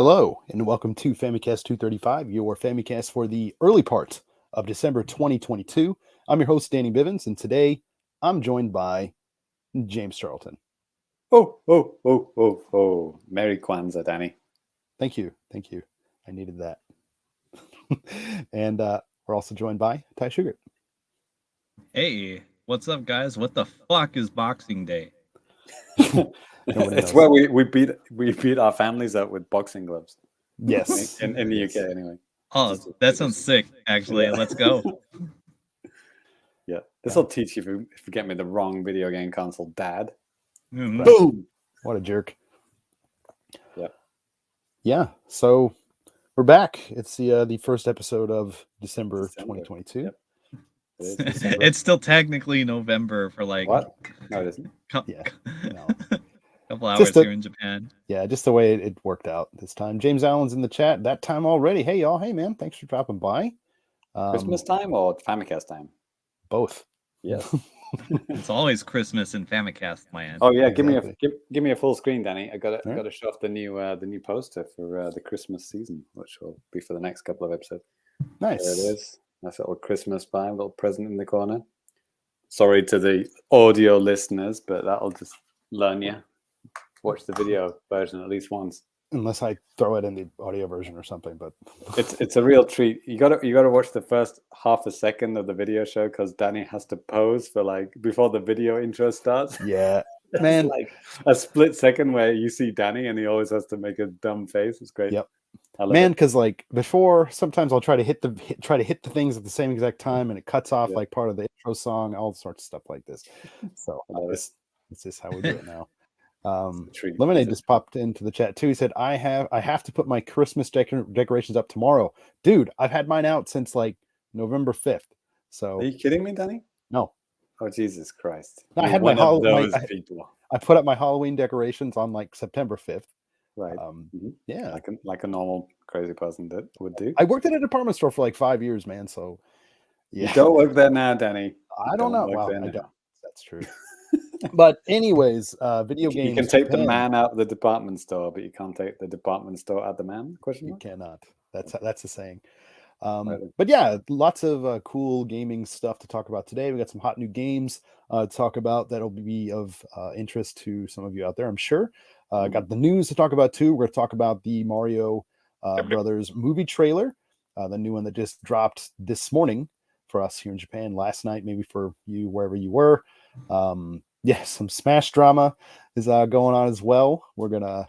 Hello, and welcome to Famicast 235, your Famicast for the early part of December 2022. I'm your host, Danny Bivens, and today I'm joined by James Charlton. Oh. Merry Kwanzaa, Danny. Thank you. I needed that. And we're also joined by Ty Sugar. Hey, what's up, guys? What the fuck is Boxing Day? It's where we beat our families up with boxing gloves. Yes. In the UK, anyway. Oh, that sounds sick, actually. Yeah. Let's go. Yeah. This will teach you if you get me the wrong video game console, Dad. Mhm. Boom! What a jerk. Yeah. Yeah, so we're back. It's the first episode of December 2022. Yep. It is December. It's still technically November for like What? No, it isn't. Yeah, no. couple hours Just here in Japan. Yeah, just the way it worked out this time. James Allen's in the chat that time already. Hey, y'all. Hey, man. Thanks for dropping by. Christmas time or Famicast time? Both. Yes. It's always Christmas in Famicast land. Oh yeah, Exactly. give me a full screen, Danny. I got All right. to show off the new poster for the Christmas season, which will be for the next couple of episodes. Nice. There it is. Nice little Christmas vibe, little present in the corner. Sorry to the audio listeners, but that'll just learn you. Watch the video version at least once. Unless I throw it in the audio version or something, but It's a real treat. You gotta watch the first half a second of the video show because Danny has to pose for like before the video intro starts. yeah, It's man. like a split second where you see Danny and he always has to make a dumb face. It's great. Yep. I love Man, it. because like before, sometimes I'll try to hit the things at the same exact time, and it cuts off Yeah. like part of the intro song, all sorts of stuff like this. So I love it. it's just how we do it now. Treat. Lemonade It's a just popped into the chat too. He said, I have to put my Christmas decorations up tomorrow. Dude, I've had mine out since like November 5th. So Are you kidding me, Danny? no. Oh Jesus Christ! I You're had my one of those people. I put up my Halloween decorations on like September 5th. Right. Yeah. Like a normal crazy person would do. I worked at a department store for like 5 years, man. So yeah. You don't work there now, Danny. I don't know. Well, There I now. don't. That's true. But anyways, video games. You can take the Japan. man out of the department store, but you can't take the department store out the man? Question You mark? cannot. That's the saying. Right. But yeah, lots of cool gaming stuff to talk about today. We got some hot new games to talk about that'll be of interest to some of you out there, I'm sure. Got the news to talk about too. We're going to talk about the Mario Brothers movie trailer, the new one that just dropped this morning for us here in Japan, last night, maybe for you wherever you were. Yeah, some Smash drama is going on as well. We're going to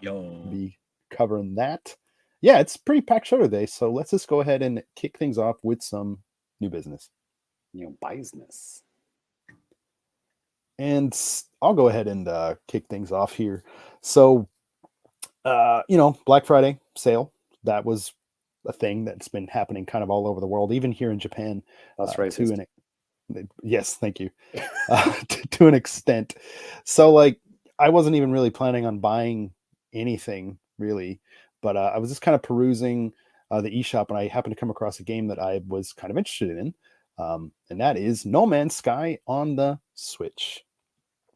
be covering that. Yeah, it's pretty packed show today, so let's just go ahead and kick things off with some new business. New business. And I'll go ahead and kick things off here. So, Black Friday sale, that was a thing that's been happening kind of all over the world, even here in Japan. That's racist. Yes, thank you. To an extent. So, like, I wasn't even really planning on buying anything, really. But I was just kind of perusing the eShop, and I happened to come across a game that I was kind of interested in, and that is No Man's Sky on the Switch.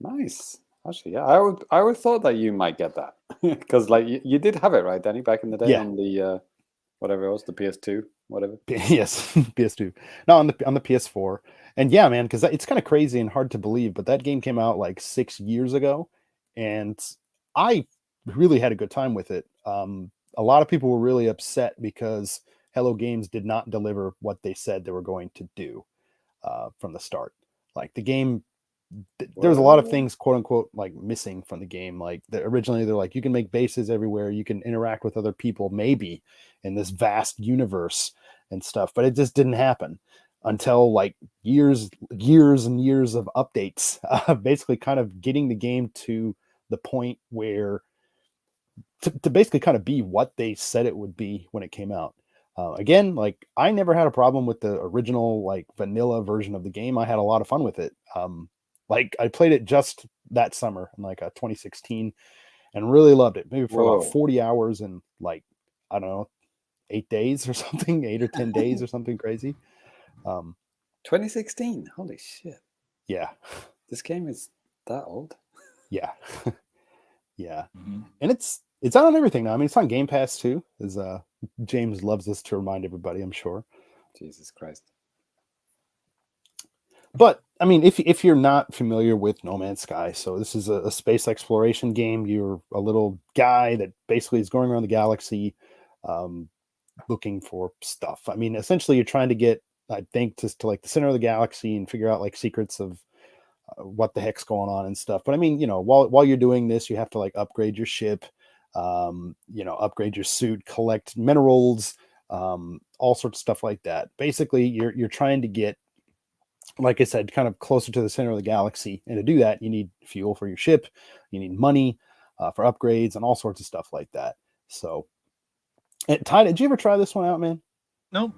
Nice. Actually, yeah, I would thought that you might get that because like you did have it, right, Danny, back in the day on the whatever it was, the PS2, whatever. Yes, PS2. No, on the PS4. And yeah, man, because it's kind of crazy and hard to believe, but that game came out like 6 years ago, and I really had a good time with it. A lot of people were really upset because Hello Games did not deliver what they said they were going to do from the start. Like the game, there's a lot of things, quote unquote, like missing from the game. Like originally they're like, you can make bases everywhere, you can interact with other people, maybe in this vast universe and stuff, but it just didn't happen until like years and years of updates, basically kind of getting the game to the point where to basically kind of be what they said it would be when it came out. Again, like I never had a problem with the original like vanilla version of the game. I had a lot of fun with it. Like I played it just that summer in like 2016 and really loved it. Maybe for about 40 hours and like, I don't know, 8 days or something, 8 or 10 days or something crazy. 2016. Holy shit. Yeah. This game is that old. Yeah. Yeah. Mm-hmm. And it's It's out on everything now. I mean, it's on Game Pass too. As James loves us to remind everybody, I'm sure. Jesus Christ. But I mean, if you're not familiar with No Man's Sky, so this is a space exploration game. You're a little guy that basically is going around the galaxy, looking for stuff. I mean, essentially, you're trying to get, I think, to like the center of the galaxy and figure out like secrets of what the heck's going on and stuff. But I mean, while you're doing this, you have to like upgrade your ship, upgrade your suit, collect minerals, all sorts of stuff like that. Basically, you're trying to get, like I said, kind of closer to the center of the galaxy. And to do that, you need fuel for your ship, you need money for upgrades and all sorts of stuff like that. So, and Ty, did you ever try this one out, man? Nope.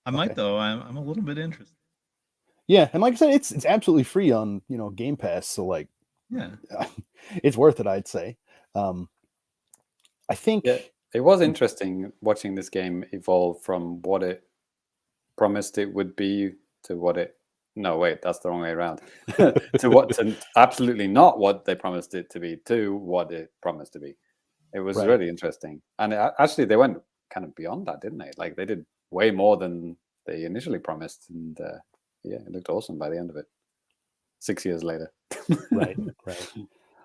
I might Okay. though. I'm a little bit interested. Yeah, and like I said, it's absolutely free on Game Pass. So like, Yeah. it's worth it, I'd say. I think. Yeah, it was interesting watching this game evolve from what it promised it would be to what it. No, wait, that's the wrong way around. to absolutely not what they promised it to be to what it promised to be. It was Right. really interesting, and actually they went kind of beyond that, didn't they? Like they did way more than they initially promised, and yeah, it looked awesome by the end of it. 6 years later. Right.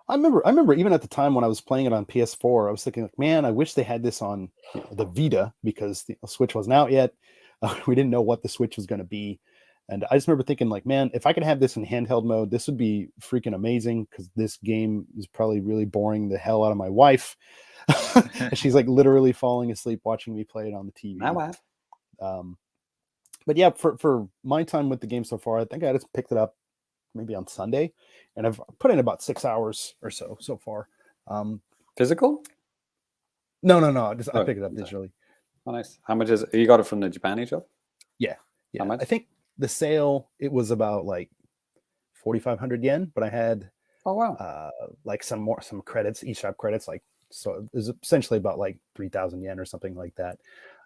I remember even at the time when I was playing it on PS4, I was thinking, like, man, I wish they had this on the Vita, because the Switch wasn't out yet. We didn't know what the Switch was going to be. And I just remember thinking, like, man, if I could have this in handheld mode, this would be freaking amazing, because this game is probably really boring the hell out of my wife. She's like literally falling asleep watching me play it on the TV. Now But yeah, for my time with the game so far, I think I just picked it up maybe on Sunday, and I've put in about 6 hours or so far. Physical? No, I Oh, picked it up okay. digitally. Oh, nice. How much is it? You got it from the Japan shop? Yeah. How much? I think the sale, it was about like 4,500 yen, but I had Oh wow. like some credits, eShop credits, like, so it was essentially about like 3,000 yen or something like that.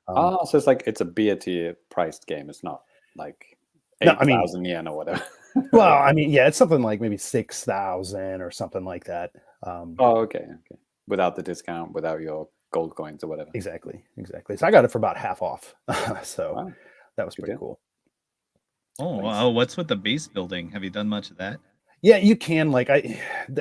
So it's like it's a beer tier priced game. It's not like No, I mean, 8,000 yen or whatever. well, I mean, yeah, it's something like maybe 6,000 or something like that. Oh, okay. Without the discount, without your gold coins or whatever. Exactly. So I got it for about half off. So Wow. that was Good pretty deal. cool. Oh, Nice. wow. What's with the base building? Have you done much of that? Yeah, you can. Like,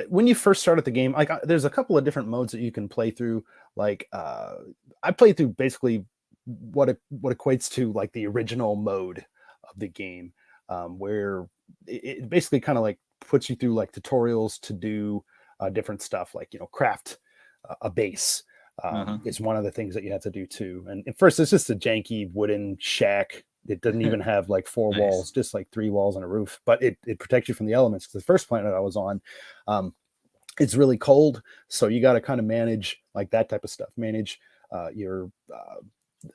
when you first start at the game, like, there's a couple of different modes that you can play through. Like, I played through basically what equates to like the original mode of the game, where it basically kind of like puts you through like tutorials to do different stuff, like craft a base. Is one of the things that you have to do too. And at first, it's just a janky wooden shack. It doesn't even have like four Nice. walls, just like 3 walls and a roof. But it protects you from the elements. Because the first planet I was on, it's really cold, so you got to kind of manage like that type of stuff. Manage your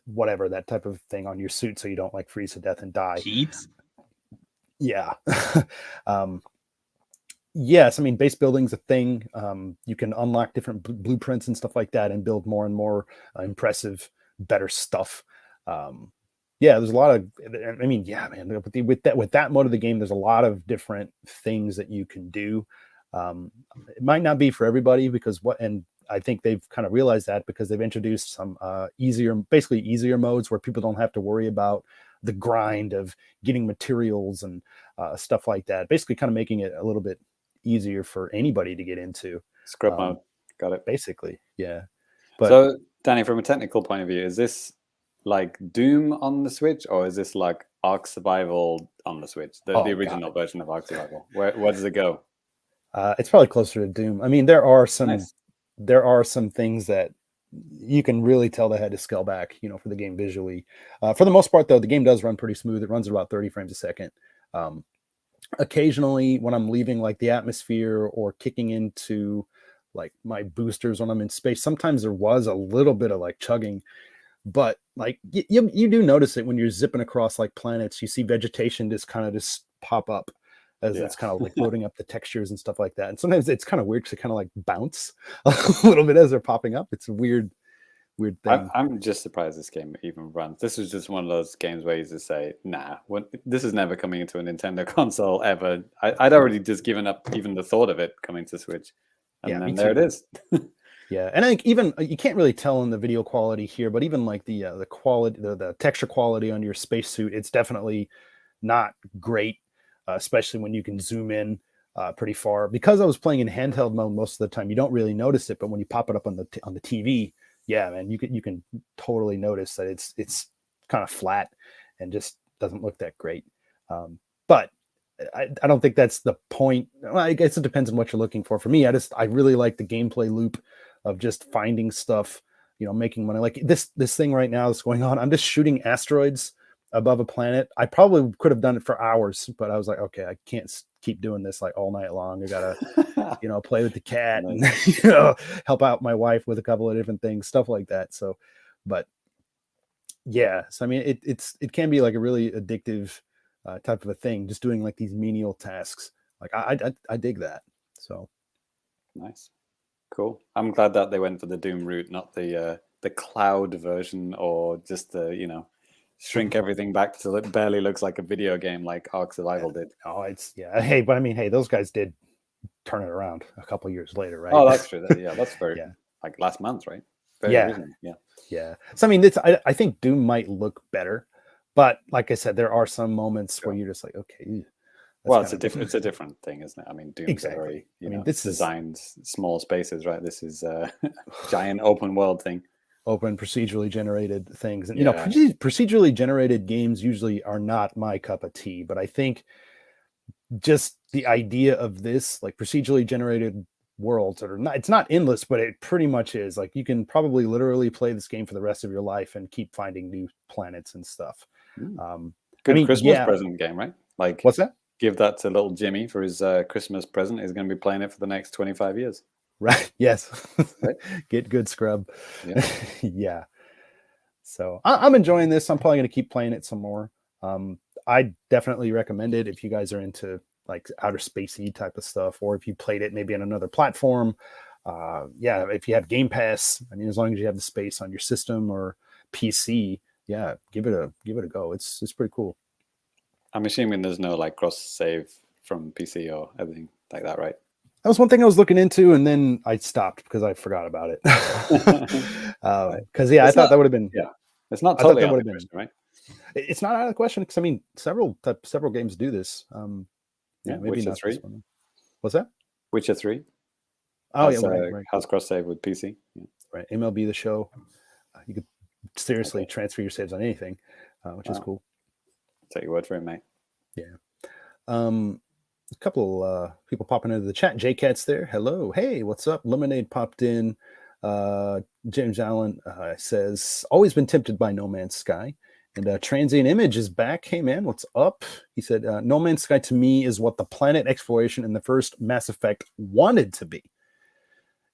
whatever, that type of thing on your suit, so you don't like freeze to death and die. Heat? Yeah. Yes, I mean, base building's a thing. You can unlock different blueprints and stuff like that, and build more and more impressive, better stuff. Yeah, there's a lot of. I mean, yeah, man. With that mode of the game, there's a lot of different things that you can do. It might not be for everybody, because and I think they've kind of realized that, because they've introduced some basically easier modes where people don't have to worry about the grind of getting materials and stuff like that. Basically, kind of making it a little bit easier for anybody to get into. Scrub mode. Got it. Basically, yeah. But so, Danny, from a technical point of view, is this like Doom on the Switch, or is this like Ark Survival on the Switch? The original version of Ark Survival. Where does it go? It's probably closer to Doom. I mean, there are some Nice. things that you can really tell they had to scale back, for the game visually. For the most part, though, the game does run pretty smooth. It runs at about 30 frames a second. Occasionally, when I'm leaving like the atmosphere or kicking into like my boosters when I'm in space, sometimes there was a little bit of like chugging. But like you do notice it when you're zipping across like planets. You see vegetation just kind of just pop up as it's kind of like loading up the textures and stuff like that. And sometimes it's kind of weird to kind of like bounce a little bit as they're popping up. It's a weird thing. I'm just surprised this game even runs. This is just one of those games where you just say, nah, this is never coming into a Nintendo console ever. I'd already just given up even the thought of it coming to Switch. And then there it is. Yeah, and I think even you can't really tell in the video quality here, but even like the quality, the texture quality on your spacesuit, it's definitely not great, especially when you can zoom in pretty far. Because I was playing in handheld mode most of the time, you don't really notice it, but when you pop it up on the TV, yeah, man, you can totally notice that it's kind of flat and just doesn't look that great. But I don't think that's the point. Well, I guess it depends on what you're looking for. For me, I really like the gameplay loop of just finding stuff, making money. Like this thing right now that's going on. I'm just shooting asteroids above a planet. I probably could have done it for hours, but I was like, okay, I can't keep doing this like all night long. I gotta, play with the cat and help out my wife with a couple of different things, stuff like that. So, but yeah, so I mean, it can be like a really addictive type of a thing, just doing like these menial tasks. Like I dig that. So nice. Cool. I'm glad that they went for the Doom route, not the cloud version, or just the shrink everything back till it barely looks like a video game like Ark Survival did. Oh, hey, but I mean, hey, those guys did turn it around a couple years later, right? Oh, that's true. Yeah, that's very like last month, right? Very recent. Yeah. So I mean, I think Doom might look better, but like I said, there are some moments where you're just like, okay. Well, it's a different thing, isn't it? I mean, Doom's exactly. very, this designed small spaces, right? This is a giant open world thing. Open procedurally generated things, and procedurally generated games usually are not my cup of tea. But I think just the idea of this, like procedurally generated worlds that are not, it's not endless, but it pretty much is. Like you can probably literally play this game for the rest of your life and keep finding new planets and stuff. Good Christmas present game, right? Like what's that? Give that to little Jimmy for his Christmas present. He's going to be playing it for the next 25 years. Right. Yes. Right? Get good, scrub. Yeah. Yeah. So I'm enjoying this. I'm probably going to keep playing it some more. I definitely recommend it if you guys are into like outer spacey type of stuff, or if you played it maybe on another platform. If you have Game Pass, I mean, as long as you have the space on your system or PC, give it a go. It's pretty cool. I'm assuming there's no like cross save from PC or everything like that, right? That was one thing I was looking into, and then I stopped because I forgot about it. Because I thought that would have been it's not totally out of the question, right? It's not out of the question because I mean several games do this. Maybe Witcher not 3. this one. What's that? Witcher 3. Oh, right. Has cross save with PC. Yeah. Right. MLB The Show. You could seriously transfer your saves on anything, which is cool. Take your word for it, mate. Yeah. A couple people popping into the chat. JCat's there. Hello. Hey, what's up? Lemonade popped in. James Allen says, always been tempted by No Man's Sky. And Transient Image is back. Hey, man, what's up? He said, No Man's Sky to me is what the planet exploration in the first Mass Effect wanted to be.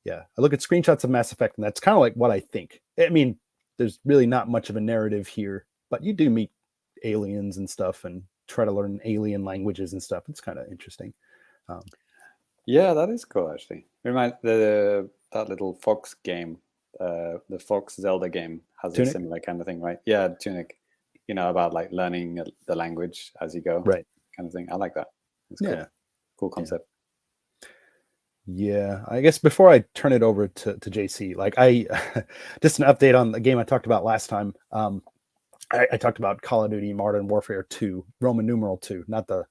Yeah, I look at screenshots of Mass Effect, and that's kind of like what I think. I mean, there's really not much of a narrative here, but you do meet aliens and stuff and try to learn alien languages and stuff. It's kind of interesting. Yeah, that is cool, actually. Remind that little Fox game, the Fox Zelda game has Tunic? A similar kind of thing, right? Yeah, Tunic. About like learning the language as you go, right? Kind of thing. I like that. It's cool. Cool concept. Yeah, I guess before I turn it over to JC, like just an update on the game I talked about last time. I talked about Call of Duty Modern Warfare 2, Roman numeral 2, not the,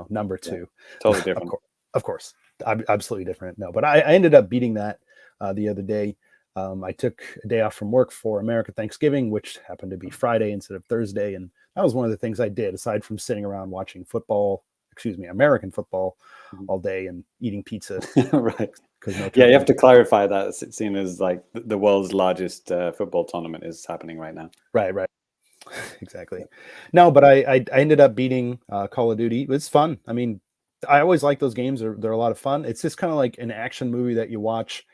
number 2. Yeah, totally different. Of course, absolutely different. No, but I ended up beating that the other day. I took a day off from work for American Thanksgiving, which happened to be Friday instead of Thursday. And that was one of the things I did, aside from sitting around watching American football all day and eating pizza. Right. You have to clarify that, seeing as like the world's largest football tournament is happening right now. Right. Exactly. No, but I ended up beating Call of Duty. It was fun. I mean, I always like those games. They're a lot of fun. It's just kind of like an action movie that you watch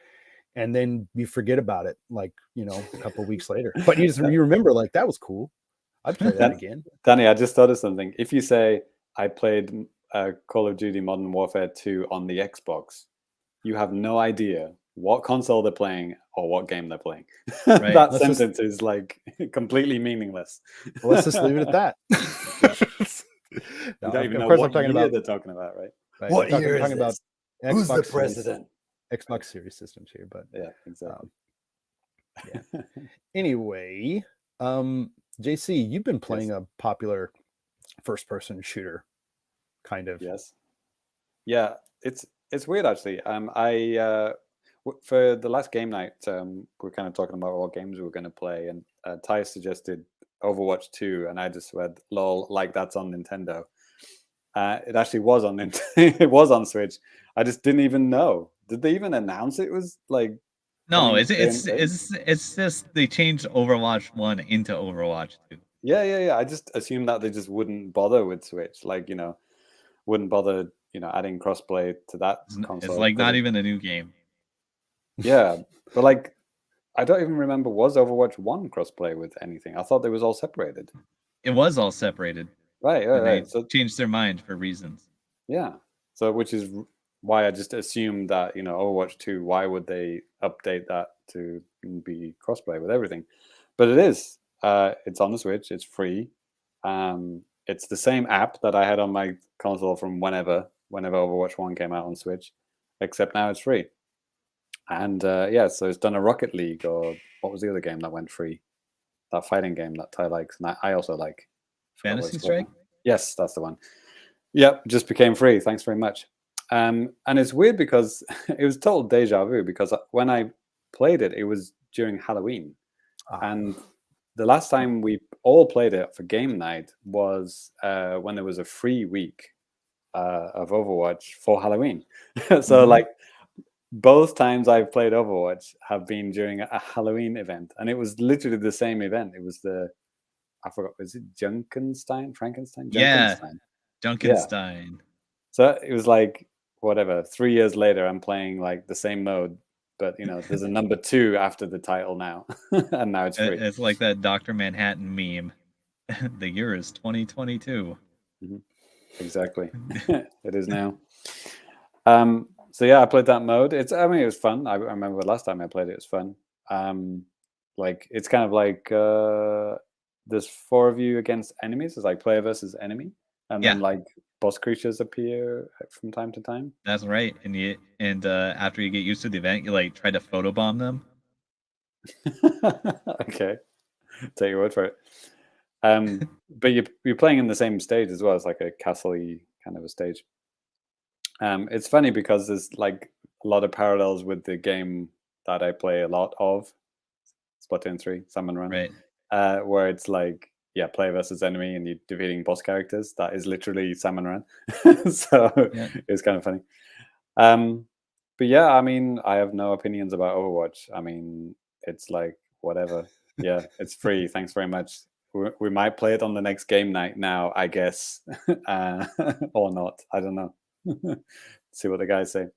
and then you forget about it, like, a couple of weeks later. But you remember, like, that was cool. I'd play that again. Danny, I just thought of something. If you say, I played Call of Duty Modern Warfare 2 on the Xbox, you have no idea what console they're playing or what game they're playing. Right. That sentence is like completely meaningless. Well, let's just leave it at that. You don't even know what year they're talking about, right? What year is this? Who's the president? Xbox Series systems here, but Yeah, exactly. yeah. Anyway, JC, you've been playing a popular first-person shooter, kind of. Yes. Yeah, it's weird actually. For the last game night, we're kind of talking about what games we were going to play, and Ty suggested Overwatch 2, and I just said, "Lol, like that's on Nintendo." It actually was on Nintendo. It was on Switch. I just didn't even know. Did they even announce it was like? No, coming it's just they changed Overwatch 1 into Overwatch 2. Yeah. I just assumed that they just wouldn't bother with Switch, like wouldn't bother adding crossplay to that console. It's like not even a new game. Yeah, but like I don't even remember, was Overwatch 1 crossplay with anything? I thought they was all separated. It was all separated. Right. They changed their mind for reasons. Yeah. So which is why I just assumed that, Overwatch 2, why would they update that to be crossplay with everything? But it is. It's on the Switch. It's free. It's the same app that I had on my console from whenever Overwatch 1 came out on Switch, except now it's free. And so it's done a Rocket League, or what was the other game that went free? That fighting game that Ty likes, and I also like. Fantasy Strike? Yes, that's the one. Yep, just became free. Thanks very much. And it's weird because it was total deja vu, because when I played it, it was during Halloween. And the last time we all played it for game night was when there was a free week of Overwatch for Halloween. So like both times I've played Overwatch have been during a Halloween event, and it was literally the same event. It was I forgot, was it Frankenstein? Yeah, Junkenstein. Yeah. So it was like, whatever, 3 years later, I'm playing like the same mode, but there's a number 2 after the title now, and now it's free. It's like that Dr. Manhattan meme. The year is 2022. Exactly. It is now. So yeah, I played that mode. It was fun. I remember last time I played it was fun. Like it's kind of like there's 4 of you against enemies. It's like player versus enemy, and then like boss creatures appear from time to time. That's right. And after you get used to the event, you like try to photobomb them. Okay, take your word for it. But you're playing in the same stage as well. It's like a castle-y kind of a stage. It's funny because there's like a lot of parallels with the game that I play a lot of, Splatoon 3, Salmon Run, right? Where it's like, play versus enemy and you're defeating boss characters. That is literally Salmon Run. So it's kind of funny. But yeah, I mean, I have no opinions about Overwatch. I mean, it's like whatever. Yeah, it's free. Thanks very much. We might play it on the next game night now, I guess, or not. I don't know. See what the guys say.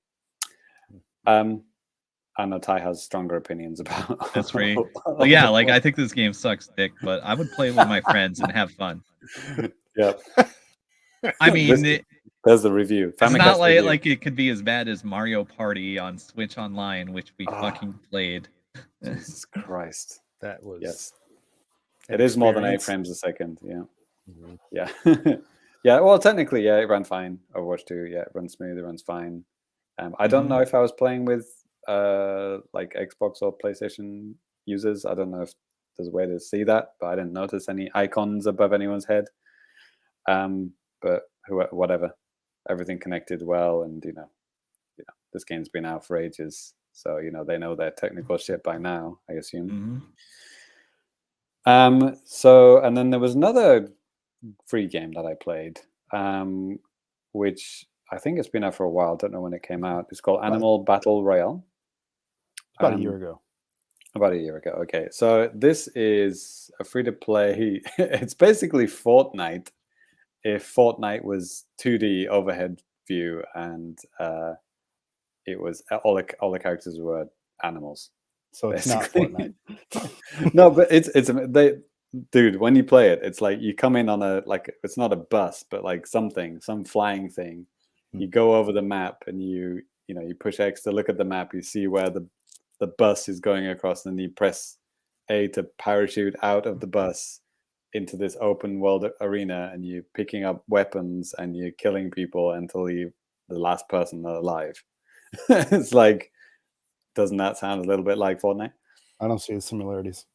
I know Ty has stronger opinions about. That's free. Well, yeah, like I think this game sucks dick, but I would play it with my friends and have fun. Yep. I mean, there's the review. It's not like it could be as bad as Mario Party on Switch Online, which we fucking played. Jesus Christ. That was It is more than 8 frames a second. Yeah. Yeah. Yeah. Well, technically, it ran fine. Overwatch 2, it runs smooth. It runs fine. I don't know if I was playing with like Xbox or PlayStation users. I don't know if there's a way to see that, but I didn't notice any icons above anyone's head. But whatever, everything connected well, and this game's been out for ages, so they know their technical shit by now, I assume. So, and then there was another free game that I played, which I think it's been out for a while. Don't know when it came out. It's called Animal Battle Royale. About a year ago. About a year ago. Okay, so this is a free-to-play. It's basically Fortnite if Fortnite was 2D overhead view, and it was all the characters were animals. So it's not Fortnite. No, but dude, when you play it, it's like you come in on it's not a bus, but like some flying thing. You go over the map and you push X to look at the map. You see where the bus is going across, and you press A to parachute out of the bus into this open world arena, and you're picking up weapons and you're killing people until the last person alive. It's like Doesn't that sound a little bit like Fortnite? I don't see the similarities.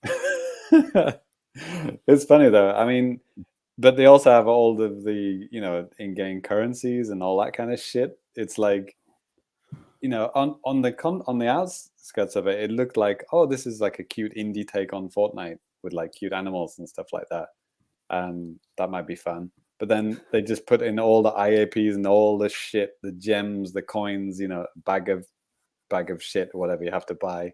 It's funny though. I mean, but they also have all of the in-game currencies and all that kind of shit. It's like, on the outskirts of it, it looked like, oh, this is like a cute indie take on Fortnite with like cute animals and stuff like that. That might be fun. But then they just put in all the IAPs and all the shit, the gems, the coins, bag of shit, whatever you have to buy.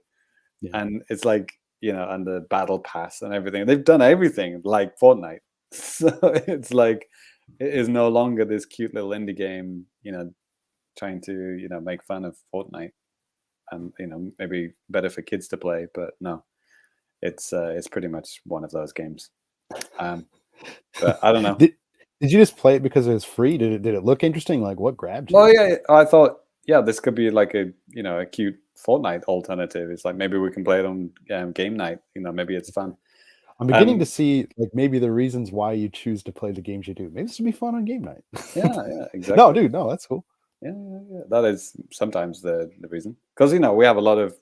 Yeah. And it's like, and the battle pass and everything. They've done everything like Fortnite. So it's like, it is no longer this cute little indie game, trying to, make fun of Fortnite, and, maybe better for kids to play, but no, it's pretty much one of those games. But I don't know. Did you just play it because it was free? Did it look interesting? Like, what grabbed you? Well, yeah, I thought, this could be like a cute Fortnite alternative. It's like, maybe we can play it on game night. Maybe it's fun. I'm beginning to see like maybe the reasons why you choose to play the games you do. Maybe this would be fun on game night. Yeah, exactly. No, dude, no, that's cool. Yeah. That is sometimes the reason, because we have a lot of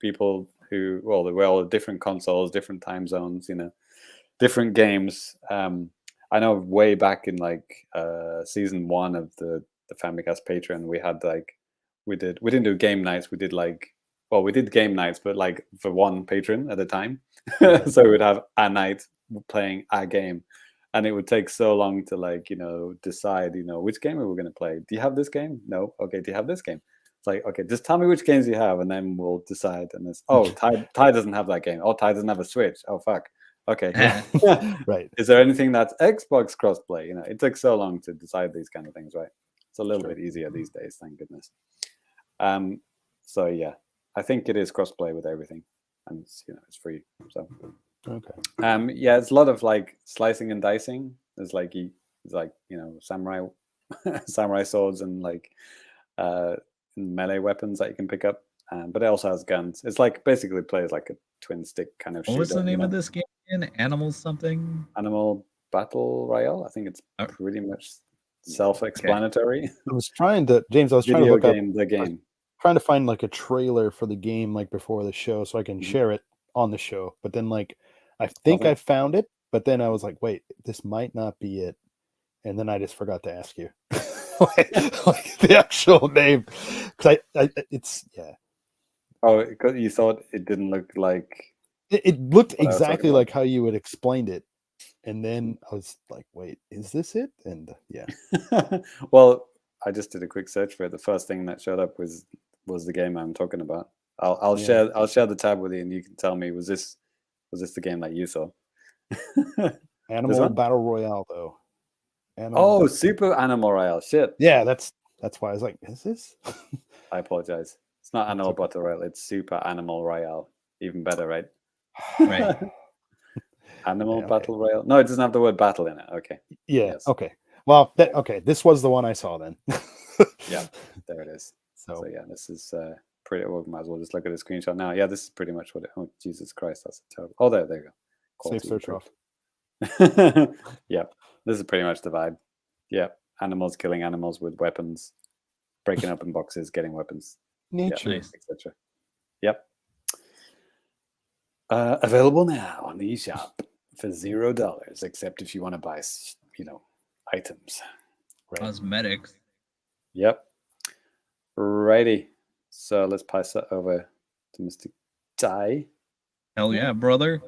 people who, we're all different consoles, different time zones, different games. I know way back in like season 1 of the Famicast Patreon, we had like we didn't do game nights. We did like, we did game nights, but like for one patron at a time. So we would have a night playing a game, and it would take so long to like decide which game are we going to play. Do you have this game? No. Okay. Do you have this game? It's like, okay, just tell me which games you have, and then we'll decide. And it's, Ty doesn't have that game. Oh, Ty doesn't have a Switch. Oh, fuck. Okay. Right. Is there anything that's Xbox crossplay? It takes so long to decide these kind of things, right? It's a little bit easier these days, thank goodness. So yeah, I think it is crossplay with everything, and it's free. So okay. Yeah, it's a lot of like slicing and dicing. There's like samurai samurai swords and like melee weapons that you can pick up. But it also has guns. It's like basically plays like a twin stick kind of shooter. What was the name of this game again? Animal something? Animal Battle Royale. I think it's pretty much self-explanatory. Okay. I was trying to, James, I was trying to look up the game. Trying to find like a trailer for the game like before the show so I can share it on the show. But then like I think I found it, but then I was like, wait, this might not be it. And then I just forgot to ask you like the actual name. Because it's Oh, because you thought it didn't look like it looked exactly like how you had explained it. And then I was like, wait, is this it? And yeah. Well, I just did a quick search for it. The first thing that showed up was the game I'm talking about. I'll share the tab with you, and you can tell me was this the game that you saw? Animal Battle Royale though. Super Animal Royale. Shit. Yeah, that's why I was like, is this? I apologize. It's not Animal Battle Royale. It's Super Animal Royale. Even better, right? Right. Animal Battle Royale. No, it doesn't have the word battle in it. Okay. Yeah. Yes. Okay. Well, this was the one I saw then. Yeah, there it is. So yeah, this is pretty. Well, might as well just look at the screenshot now. Yeah, this is pretty much what it. Oh, Jesus Christ, that's terrible. Oh, there you go. Safe search off. Yeah, this is pretty much the vibe. Yeah, animals killing animals with weapons, breaking open boxes, getting weapons, nature, etc. Yep. Available now on the eShop for $0, except if you want to buy, items. Right. Cosmetics. Yep. Righty. So let's pass that over to Mr. Ty. Hell yeah, brother.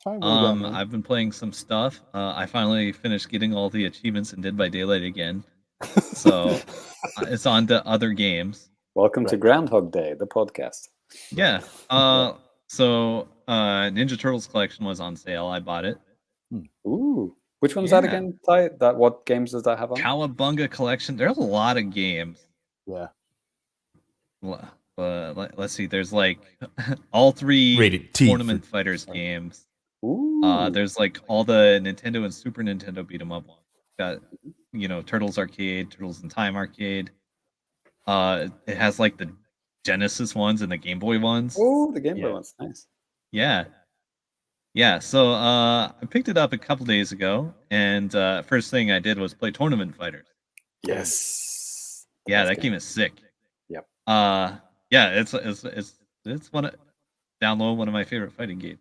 I've been playing some stuff. I finally finished getting all the achievements in Dead by Daylight again. So it's on to other games. Welcome to Groundhog Day, the podcast. Yeah. So Ninja Turtles collection was on sale. I bought it. Ooh. Which one's that again, Ty? What games does that have on? Cowabunga collection. There's a lot of games. Yeah. Let's see. There's like all 3 Rated Tournament Fighters games. Ooh. There's like all the Nintendo and Super Nintendo beat 'em up ones. Got Turtles Arcade, Turtles in Time Arcade. It has like the Genesis ones and the Game Boy ones. Oh, the Game Boy ones, nice. Yeah. So I picked it up a couple days ago, and first thing I did was play Tournament Fighters. Yes. Yeah, that game is sick. Yep. Yeah, it's It's download one of my favorite fighting games.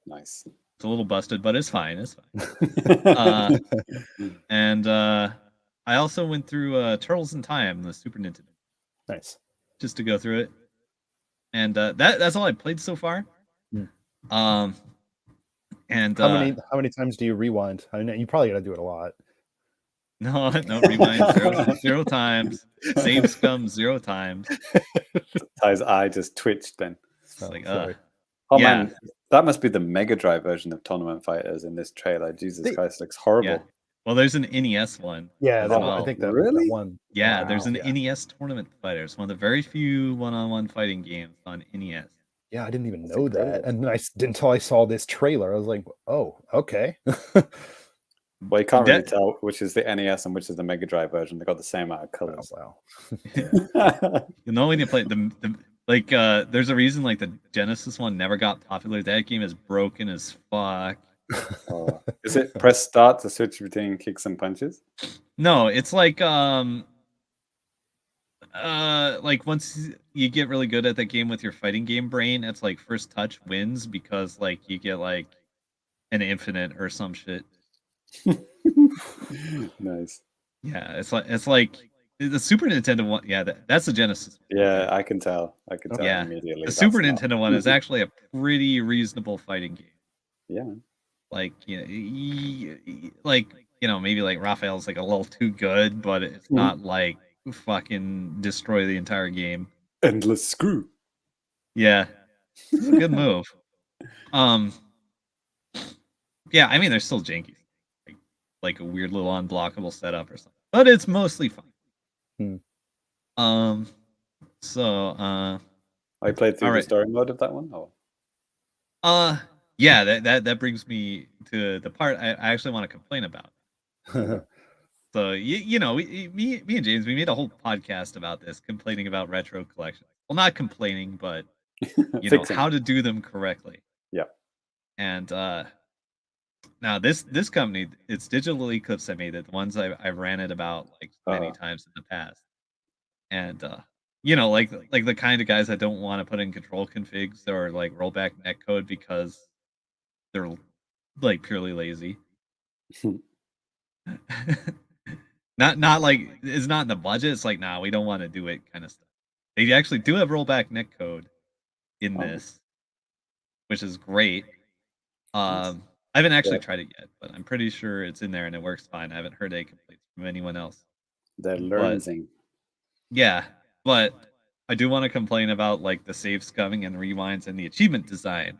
Nice. It's a little busted, but it's fine. It's fine. And I also went through Turtles in Time, the Super Nintendo. Nice. Just to go through it. And that's all I played so far. How many times do you rewind? I mean, you probably got to do it a lot. No, rewind zero times. Save scum 0 times. Ty's eye just twitched then. Oh, man, that must be the Mega Drive version of Tournament Fighters in this trailer. Jesus Christ, looks horrible. Yeah. Well, there's an NES one. Yeah, I think that one. Yeah, there's an NES Tournament Fighters, one of the very few one-on-one fighting games on NES. Yeah, I didn't even know that, and then until I saw this trailer, I was like, "Oh, okay." Well, you can't really tell which is the NES and which is the Mega Drive version. They got the same amount of colors. Oh, wow. You know, when you play there's a reason like the Genesis one never got popular. That game is broken as fuck. Is it press start to switch between kicks and punches? No, it's like once you get really good at that game with your fighting game brain, it's like first touch wins because like you get like an infinite or some shit. Nice. Yeah, it's like the Super Nintendo one. Yeah, that's the Genesis. Yeah, I can tell. Yeah, immediately. The Super Nintendo one is actually a pretty reasonable fighting game. Yeah. Like maybe like Raphael's like a little too good, but it's not like fucking destroy the entire game. Endless screw. Yeah, it's a good move. Yeah, I mean they're still janky, like a weird little unblockable setup or something, but it's mostly fun. I played through the story mode of that one. Yeah, that brings me to the part I actually want to complain about. So me and James, we made a whole podcast about this, complaining about retro collections. Well, not complaining, but how to do them correctly. Yeah. And now this company, it's Digital Eclipse. I made it. The ones I've ranted about like many times in the past. And like the kind of guys that don't want to put in control configs or like rollback netcode because they're like purely lazy. not like it's not in the budget. It's like, nah, we don't want to do it kind of stuff. They actually do have rollback netcode in this, which is great. I haven't actually tried it yet, but I'm pretty sure it's in there and it works fine. I haven't heard any complaints from anyone else. They're learning. Yeah, but I do want to complain about like the save scumming and rewinds and the achievement design.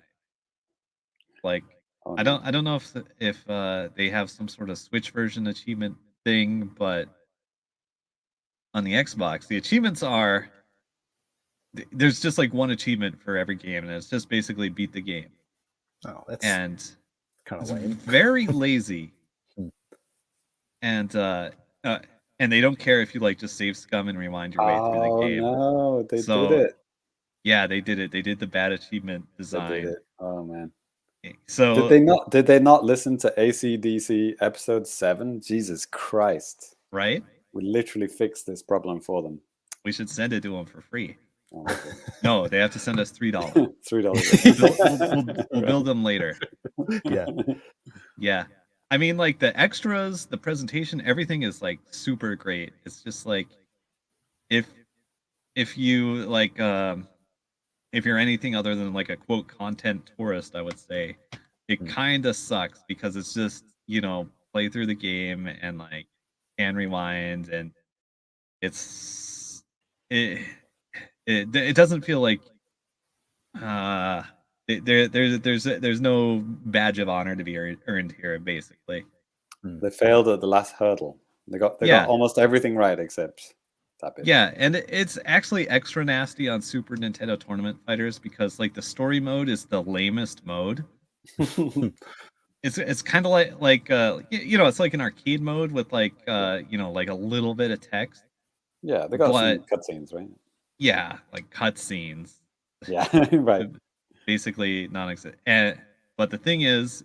Like, I don't know if they have some sort of Switch version achievement thing, but on the Xbox, the achievements are there's just like one achievement for every game, and it's just basically beat the game. Oh, that's kind of lame. Very lazy. And they don't care if you like just save scum and rewind your way through the game. Oh no, they did it. Yeah, they did it. They did the bad achievement design. They did it. Oh man. So did they not listen to AC/DC episode 7? Jesus Christ. Right? We literally fixed this problem for them. We should send it to them for free. No, they have to send us $3. $3. We'll build them later. Yeah. I mean, like the extras, the presentation, everything is like super great. It's just like if you like if you're anything other than like a quote content tourist, I would say it kind of sucks because it's just play through the game and like can rewind and it doesn't feel like there's no badge of honor to be earned here. Basically, they failed at the last hurdle. They got almost everything right except that bit. Yeah, and it's actually extra nasty on Super Nintendo Tournament Fighters because like the story mode is the lamest mode. It's kind of like it's like an arcade mode with like like a little bit of text. Yeah, they got some cutscenes, right? Yeah, like cutscenes. Yeah, right. Basically non-existent. But the thing is,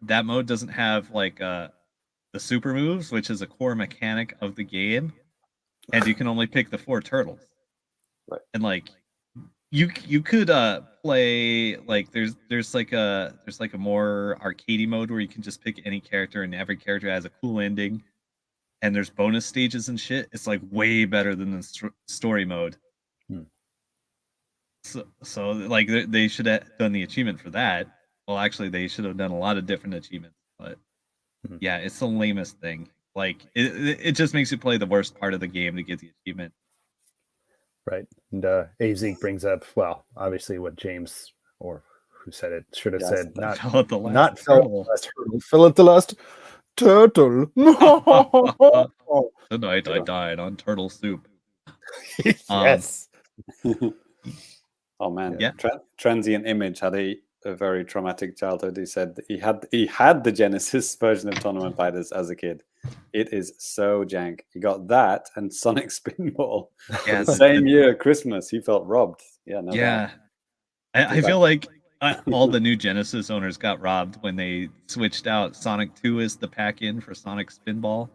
that mode doesn't have like the super moves, which is a core mechanic of the game, and you can only pick the 4 turtles. Right. And like, you could play like there's like a more arcadey mode where you can just pick any character and every character has a cool ending, and there's bonus stages and shit. It's like way better than the story mode. So like they should have done the achievement for that. Well, actually, they should have done a lot of different achievements, but yeah, it's the lamest thing. Like it just makes you play the worst part of the game to get the achievement. Right. And AZ brings up, well, obviously what James, or who said it, should have said, not fell at the last not fell at the last hurdle, fell at the last turtle. Tonight I died on turtle soup. Yes. Oh man, Yeah. Transient Image had a very traumatic childhood. He said he had the Genesis version of Tournament Fighters as a kid. It is so jank. He got that and Sonic Spinball Yeah, the same year, Christmas. He felt robbed. Yeah, no yeah. doubt. I feel like all the new Genesis owners got robbed when they switched out Sonic 2 as the pack-in for Sonic Spinball.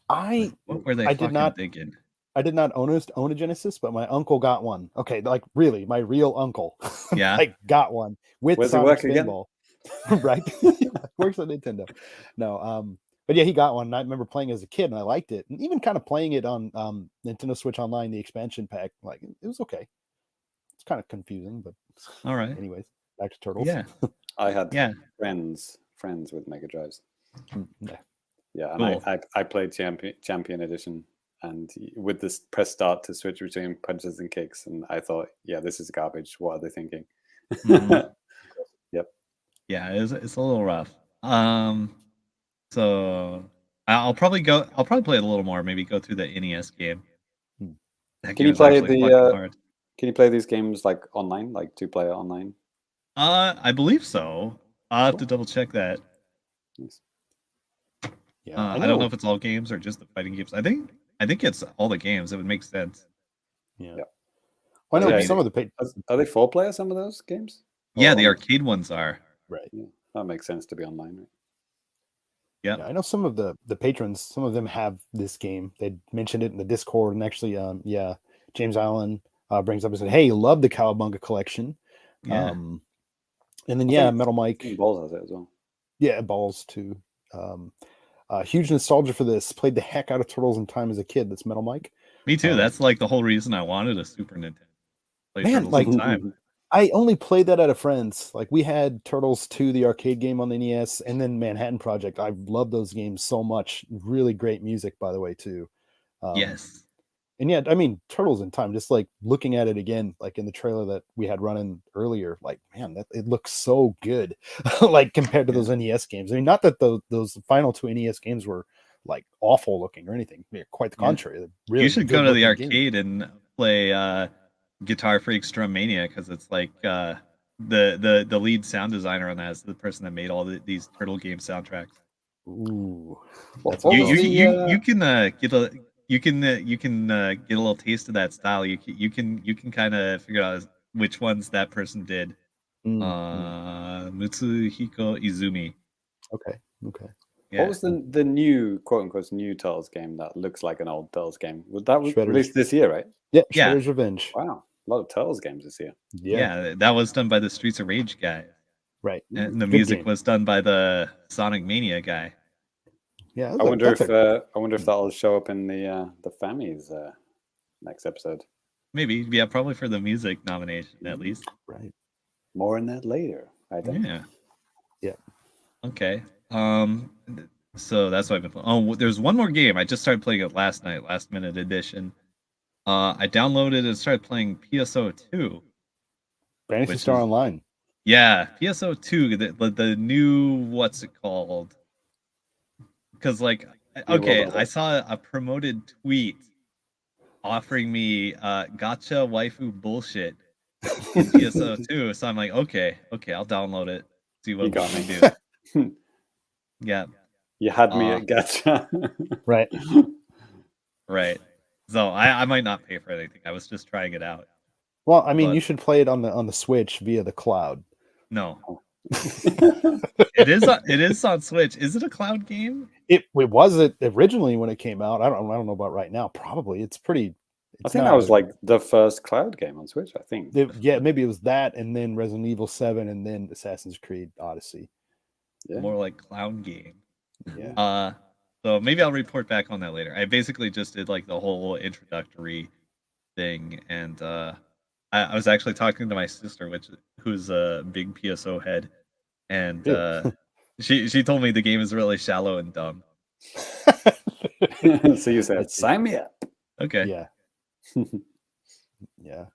What were they thinking? I did not own a Genesis, but my uncle got one. Okay, like really, my real uncle, Yeah, like got one with Where's it Sonic work again? Spinball, right? Works on Nintendo. No, but yeah, he got one. And I remember playing as a kid, and I liked it, and even kind of playing it on Nintendo Switch Online, the expansion pack. Like it was okay. It's kind of confusing, but all right. Anyways, back to Turtles. Yeah, I had friends with Mega Drives. Yeah, and cool. I played Champion Edition, and with this press start to switch between punches and kicks, and I thought, yeah, this is garbage. What are they thinking? Yep. Yeah, it's a little rough. So I'll probably play it a little more. Maybe go through the NES game. Can you play Can you play these games like online, like 2-player online? I believe so. I'll have to double check that. Nice. Yeah, I don't know if it's all games or just the fighting games. I think it's all the games. It would make sense. Yeah. Well, I know some of the are they 4-player? Some of those games? Yeah, the arcade ones are. Right. Yeah, that makes sense to be online, right? Yeah, I know some of the patrons. Some of them have this game. They mentioned it in the Discord, and actually, James Allen brings up and said, "Hey, love the Cowabunga collection." Yeah. And then Metal Mike Balls has it as well. Yeah, Balls too. Huge nostalgia for this. Played the heck out of Turtles in Time as a kid. That's Metal Mike. Me too. That's like the whole reason I wanted a Super Nintendo. Man, like Time. I only played that at a friend's. Like we had Turtles 2, the arcade game on the NES, and then Manhattan Project. I love those games so much. Really great music, by the way, too. Yes. And yeah, I mean, Turtles in Time, just like looking at it again, like in the trailer that we had running earlier, like, man, that it looks so good, like compared to those NES games. I mean, not that those final 2 NES games were like awful looking or anything. Quite the contrary. Really, you should go to the arcade and play Guitar Freaks Drum Mania, because it's like the lead sound designer on that is the person that made all these Turtle game soundtracks. Ooh, you can get a little taste of that style. You can kind of figure out which ones that person did. Mitsuhiko Izumi. Okay. Yeah. What was the new quote unquote new Turtles game that looks like an old Turtles game? Was that released this year, right? Yeah, Shredder's Revenge. Wow, a lot of Turtles games this year. Yeah, that was done by the Streets of Rage guy. Right. And the music was done by the Sonic Mania guy. Yeah, I wonder if that'll show up in the Fammies next episode. Maybe, yeah, probably for the music nomination at least. Right. More on that later, I think. Yeah. Okay. So that's what I've been playing. Oh, there's one more game. I just started playing it last night, last minute edition. I downloaded and started playing PSO2. Fantasy Star Online. Yeah, PSO2, the new, what's it called? Because like, okay, I saw a promoted tweet offering me gacha waifu bullshit in PSO2, so I'm like, okay, I'll download it, see what we can do. Yeah, you had me at gacha. Right. So I might not pay for anything. I was just trying it out. Well, I mean, you should play it on the Switch via the cloud. No. It is on Switch. Is it a cloud game? It was originally when it came out. I don't know about right now. Probably it's I think that was like the first cloud game on Switch, I think. Yeah, maybe it was that, and then Resident Evil 7, and then Assassin's Creed Odyssey. Yeah. More like clown game. Yeah. So maybe I'll report back on that later. I basically just did like the whole introductory thing, and I was actually talking to my sister, who's a big PSO head, and she told me the game is really shallow and dumb. So you said, sign me up. Okay. Yeah. Yeah.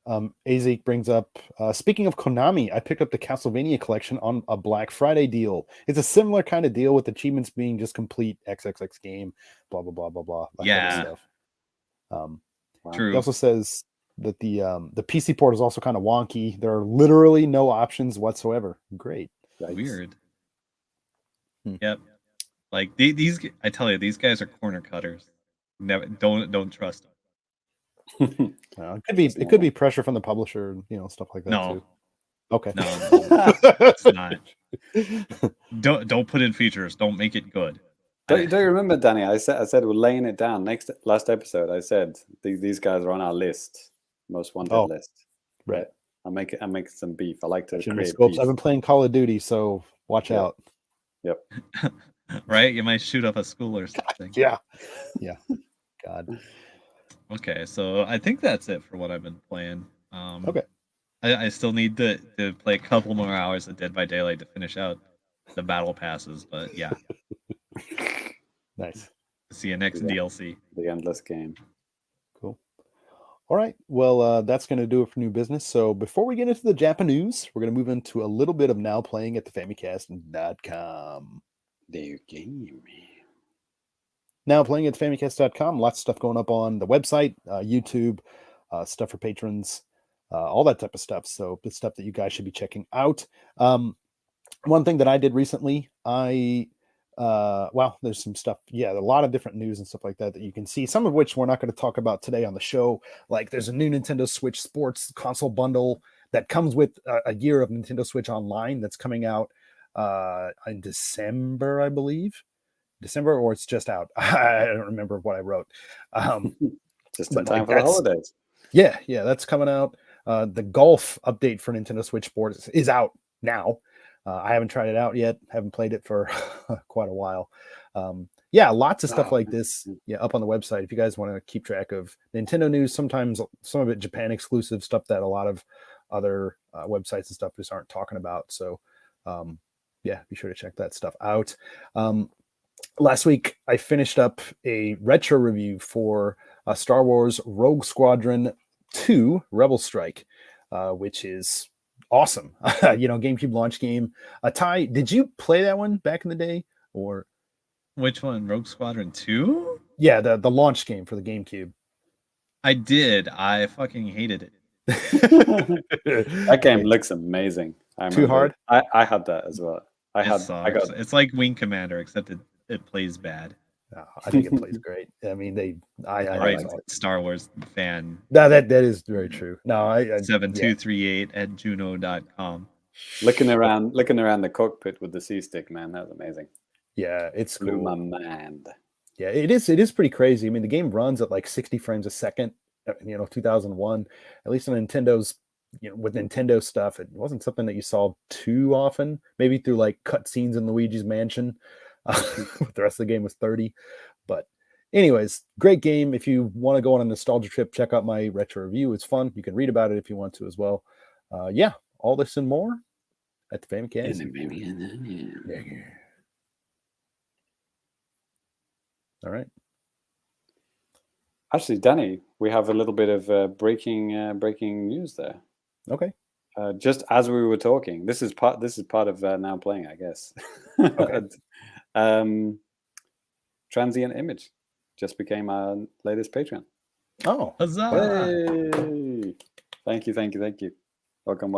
Azek brings up, speaking of Konami, I picked up the Castlevania collection on a Black Friday deal. It's a similar kind of deal with achievements being just complete XXX game, blah, blah, blah, blah, blah. That kind of stuff. True. He also says that the PC port is also kind of wonky. There are literally no options whatsoever. Great. Yikes. Weird. Yep. Like these, I tell you, these guys are corner cutters. Never, don't trust them. It could be pressure from the publisher, stuff like that too. Okay. No, it's not. Don't put in features. Don't make it good. Don't you remember, Danny? I said we're laying it down. Last episode, I said these guys are on our list, most wanted list. Right. I make some beef. I like to create Scopes. beef. I've been playing Call of Duty, so watch out. Yep. Right? You might shoot up a school or something. Yeah. God. Okay, so I think that's it for what I've been playing. Okay. I still need to play a couple more hours of Dead by Daylight to finish out the battle passes, but yeah. Nice. See you next DLC. The endless game. Cool. All right. Well, that's going to do it for new business. So before we get into the JAPANews, we're going to move into a little bit of now playing at the Famicast.com. Their game. Now playing at Famicast.com, lots of stuff going up on the website, YouTube, stuff for patrons, all that type of stuff. So it's stuff that you guys should be checking out. One thing that I did recently, there's some stuff. Yeah, a lot of different news and stuff like that you can see, some of which we're not going to talk about today on the show. Like there's a new Nintendo Switch Sports console bundle that comes with a year of Nintendo Switch Online that's coming out in December, I believe. December, or it's just out. I don't remember what I wrote. Just in time for the holidays. Yeah, that's coming out. The golf update for Nintendo Switch Sports is out now. I haven't tried it out yet. Haven't played it for quite a while. Lots of stuff like this. Yeah, up on the website. If you guys want to keep track of Nintendo news, sometimes some of it Japan exclusive stuff that a lot of other websites and stuff just aren't talking about. So, be sure to check that stuff out. Last week, I finished up a retro review for Star Wars Rogue Squadron 2 Rebel Strike, which is awesome. GameCube launch game. Ty, did you play that one back in the day? Or which one? Rogue Squadron 2? Yeah, the launch game for the GameCube. I did. I fucking hated it. That game looks amazing. Too hard? I had that as well. It's like Wing Commander, except it plays bad. No, I think it plays great. I mean, I Star Wars fan. No, that is very true. No, 7238@juno.com. Looking around the cockpit with the C-stick, man, that was amazing. Yeah, it's blew cool. my mind. Yeah, it is pretty crazy. I mean, the game runs at like 60 frames a second. 2001. At least on Nintendo's, with Nintendo stuff, it wasn't something that you saw too often. Maybe through like cutscenes in Luigi's Mansion. The rest of the game was 30. But anyways, great game. If you want to go on a nostalgia trip, check out my retro review. It's fun. You can read about it if you want to as well. All this and more at the Famicast. All right. Actually, Danny, we have a little bit of breaking news there. Okay. Just as we were talking, this is part of now playing, I guess. Okay. Transient Image just became our latest Patreon. Oh, huzzah! Hey. Thank you. Welcome.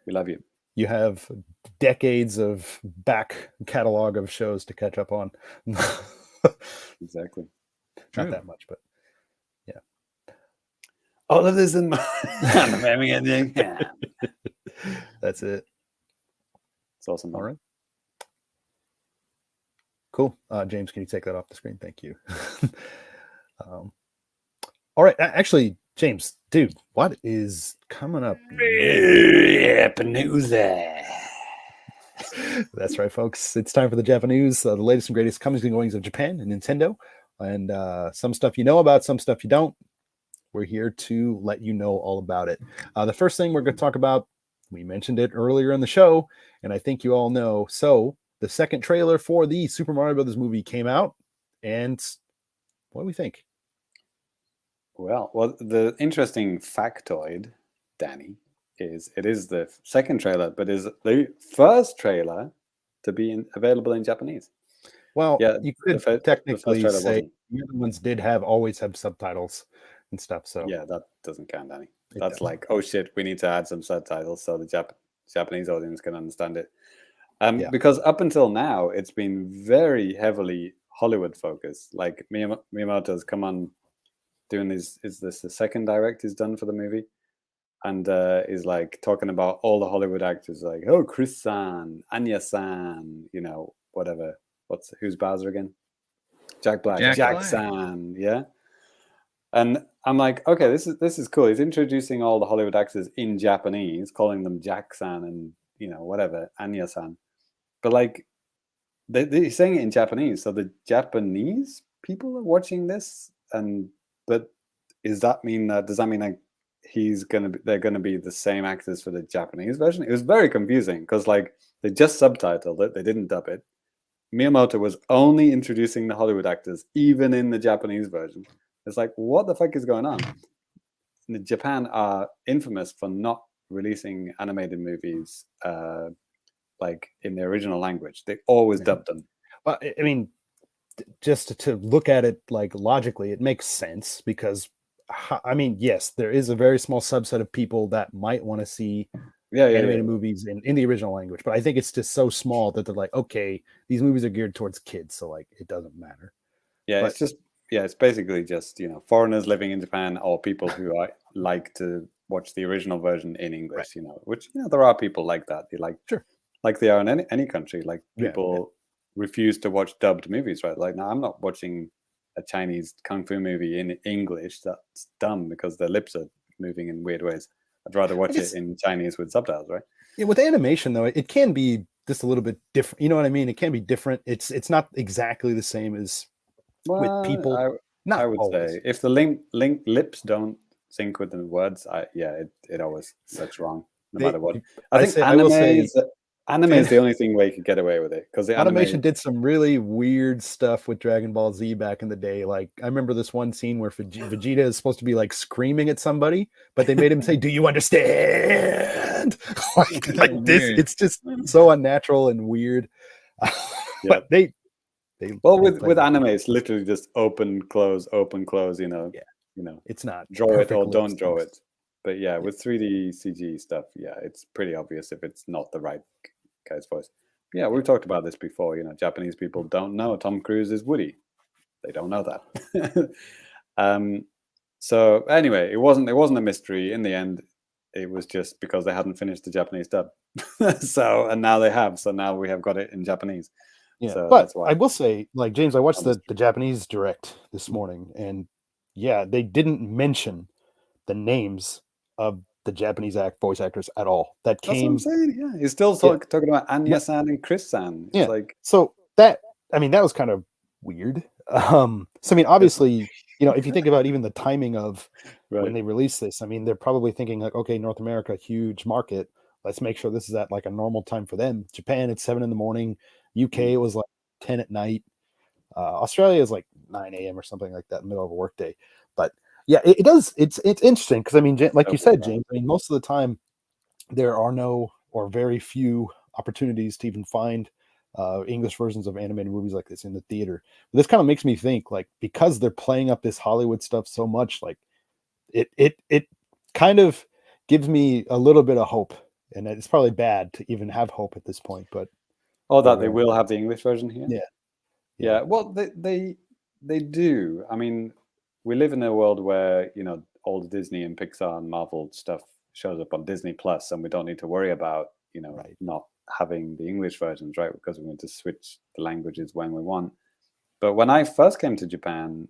We love you. You have decades of back catalog of shows to catch up on. Exactly. Not that much, but yeah. All of this in my That's it. It's awesome. All right. Cool. James, can you take that off the screen? Thank you. All right, actually, James, dude, what is coming up? JAPANews. That's right, folks. It's time for the JAPANews, the latest and greatest comings and goings of Japan and Nintendo, and some stuff you know about, some stuff you don't. We're here to let you know all about it. The first thing we're going to talk about, we mentioned it earlier in the show, and I think you all know. So, the second trailer for the Super Mario Brothers movie came out, and what do we think? Well, the interesting factoid, Danny, is it is the second trailer, but is the first trailer to be available in Japanese. Well, Yeah, you could the technically first trailer say wasn't. the other ones did always have subtitles and stuff. So Yeah, that doesn't count, Danny. it That's doesn't. like, oh shit, we need to add some subtitles so the Japanese audience can understand it. Yeah. Because up until now, it's been very heavily Hollywood focused. Like Miyamoto's come on doing is this the second direct he's done for the movie? And is like talking about all the Hollywood actors, like, oh, Chris-san, ANYA-SAN, you know, whatever. Who's Bowser again? Jack Black. Jack Black. Jack-san, yeah. And I'm like, okay, this is cool. He's introducing all the Hollywood actors in Japanese, calling them Jack-san and, you know, whatever, Anya-san. But like, they're saying it in Japanese, so the Japanese people are watching this. But does that mean that like they're gonna be the same actors for the Japanese version? It was very confusing because like they just subtitled it, they didn't dub it. Miyamoto was only introducing the Hollywood actors, even in the Japanese version. It's like, what the fuck is going on? Japan are infamous for not releasing animated movies like in the original language. They always dub them. Well, I mean, just to look at it like logically, it makes sense because, I mean, yes, there is a very small subset of people that might want to see animated movies in the original language, but I think it's just so small that they're like, okay, these movies are geared towards kids, so like it doesn't matter. Yeah, but it's basically just, you know, foreigners living in Japan or people who like to watch the original version in English, right. You know, which, you know, there are people like that. They like, sure, like they are in any country. Like people refuse to watch dubbed movies, right? Like, no, I'm not watching a Chinese kung fu movie in English. That's dumb because their lips are moving in weird ways. I'd rather watch it in Chinese with subtitles, right? Yeah, with animation though, it can be just a little bit different. You know what I mean? It can be different. It's not exactly the same as with people. I would say if the lips don't sync with the words, it always looks wrong no matter what. I think anime is the only thing where you could get away with it because the animation did some really weird stuff with Dragon Ball Z back in the day. Like I remember this one scene where Vegeta is supposed to be like screaming at somebody, but they made him say, "Do you understand?" like this, it's just so unnatural and weird. But with anime, it's literally just open, close. You know, you know, it's not draw it or don't draw it. But yeah, with 3D CG stuff, it's pretty obvious if it's not the right guy's voice. Yeah, we've talked about this before. You know, Japanese people don't know Tom Cruise is Woody. They don't know that. So anyway, it wasn't a mystery. In the end, it was just because they hadn't finished the Japanese dub. And now they have. So now we have got it in Japanese. Yeah, so but that's why. I will say, like James, I watched the Japanese direct this morning, and they didn't mention the names of the Japanese voice actors at all. That's what I'm saying. Yeah, he's still talking about Anya-san and Chris-san. It's like, so that was kind of weird. So I mean, obviously, you know, if you think about even the timing of when they released this, I mean, they're probably thinking like, okay, North America, huge market. Let's make sure this is at like a normal time for them. Japan, it's 7 a.m. UK, it was like 10 at night. Australia is like 9 a.m. or something like that, in the middle of a workday. But yeah, it does. It's interesting because I mean, like you said, James. I mean, most of the time there are no or very few opportunities to even find English versions of animated movies like this in the theater. But this kind of makes me think, like, because they're playing up this Hollywood stuff so much, like it kind of gives me a little bit of hope. And it's probably bad to even have hope at this point, but that they will have the English version here. Yeah. Well, they do. I mean, we live in a world where, you know, all the Disney and Pixar and Marvel stuff shows up on Disney Plus, and we don't need to worry about, you know, not having the English versions, right? Because we're going to switch the languages when we want. But when I first came to Japan,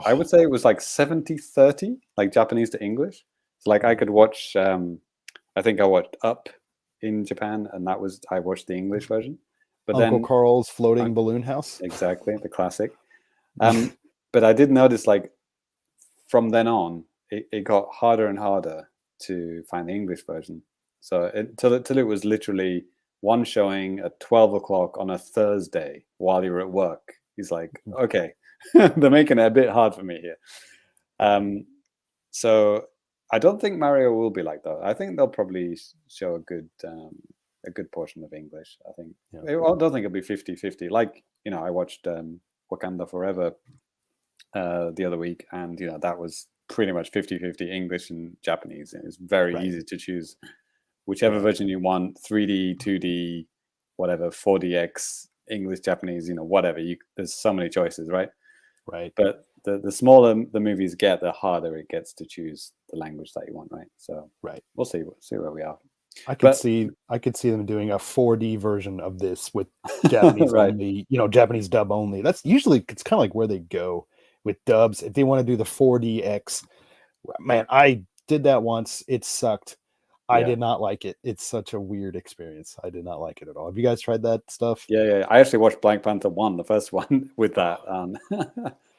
I would say it was like 70-30, like Japanese to English. So like I could watch, I think I watched Up in Japan, and I watched the English version. But Uncle then Carl's Floating Balloon House. exactly the classic. But I did notice like from then on, it got harder and harder to find the English version. So till it was literally one showing at 12 o'clock on a Thursday while you were at work. He's like, okay, they're making it a bit hard for me here. So I don't think Mario will be like that. I think they'll probably show a good portion of English. I think. I don't think it'll be 50-50. Like, I watched Wakanda Forever the other week, and that was pretty much 50-50 English and Japanese. And it's very easy to choose whichever version you want, 3D, 2D, whatever, 4DX, English, Japanese, whatever. There's so many choices, right? Right. But the smaller the movies get, the harder it gets to choose the language that you want, right? So we'll see where we are. I could see them doing a 4D version of this with Japanese only, Japanese dub only. That's usually, it's kind of like where they go with dubs. If they want to do the 4DX, man, I did that once. It sucked. I did not like it. It's such a weird experience. I did not like it at all. Have you guys tried that stuff? Yeah. I actually watched Black Panther 1, the first one, with that,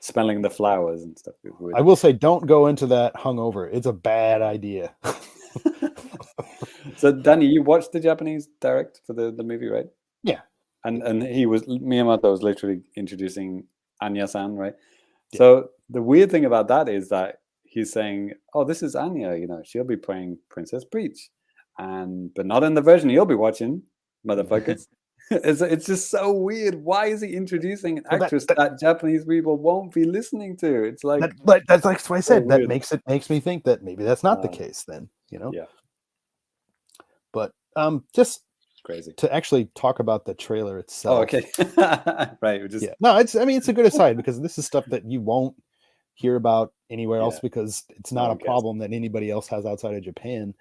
smelling the flowers and stuff. I will say, don't go into that hungover. It's a bad idea. So, Danny, you watched the Japanese direct for the movie, right? Yeah. And Miyamoto was literally introducing ANYA-SAN, right? Yeah. So the weird thing about that is that he's saying, "Oh, this is Anya. She'll be playing Princess Peach, but not in the version you'll be watching, motherfuckers." It's just so weird. Why is he introducing an actress that Japanese people won't be listening to? It's like that's like what I said. That makes me think that maybe that's not the case. Then Yeah. But just crazy to actually talk about the trailer itself. Oh, okay. Right. No, it's a good aside because this is stuff that you won't hear about anywhere else because it's not a problem that anybody else has outside of Japan.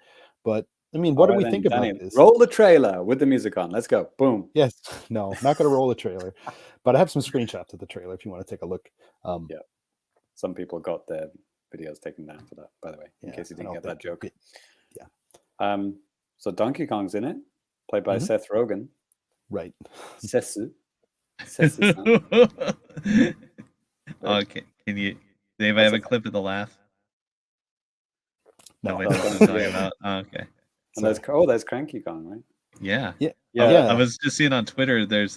But I mean, what do we think about this? Roll the trailer with the music on. Let's go. Boom. Yes. No, not going to roll the trailer, but I have some screenshots of the trailer if you want to take a look. Yeah. Some people got their videos taken down for that, by the way, in case you didn't get that joke. Yeah. So Donkey Kong's in it, played by Seth Rogen. Right. Sesu. Okay. Does anybody have a clip of the laugh? No, I know what I'm talking about. Oh, okay. And there's Cranky Kong, right? Yeah. Yeah. I was just seeing on Twitter. There's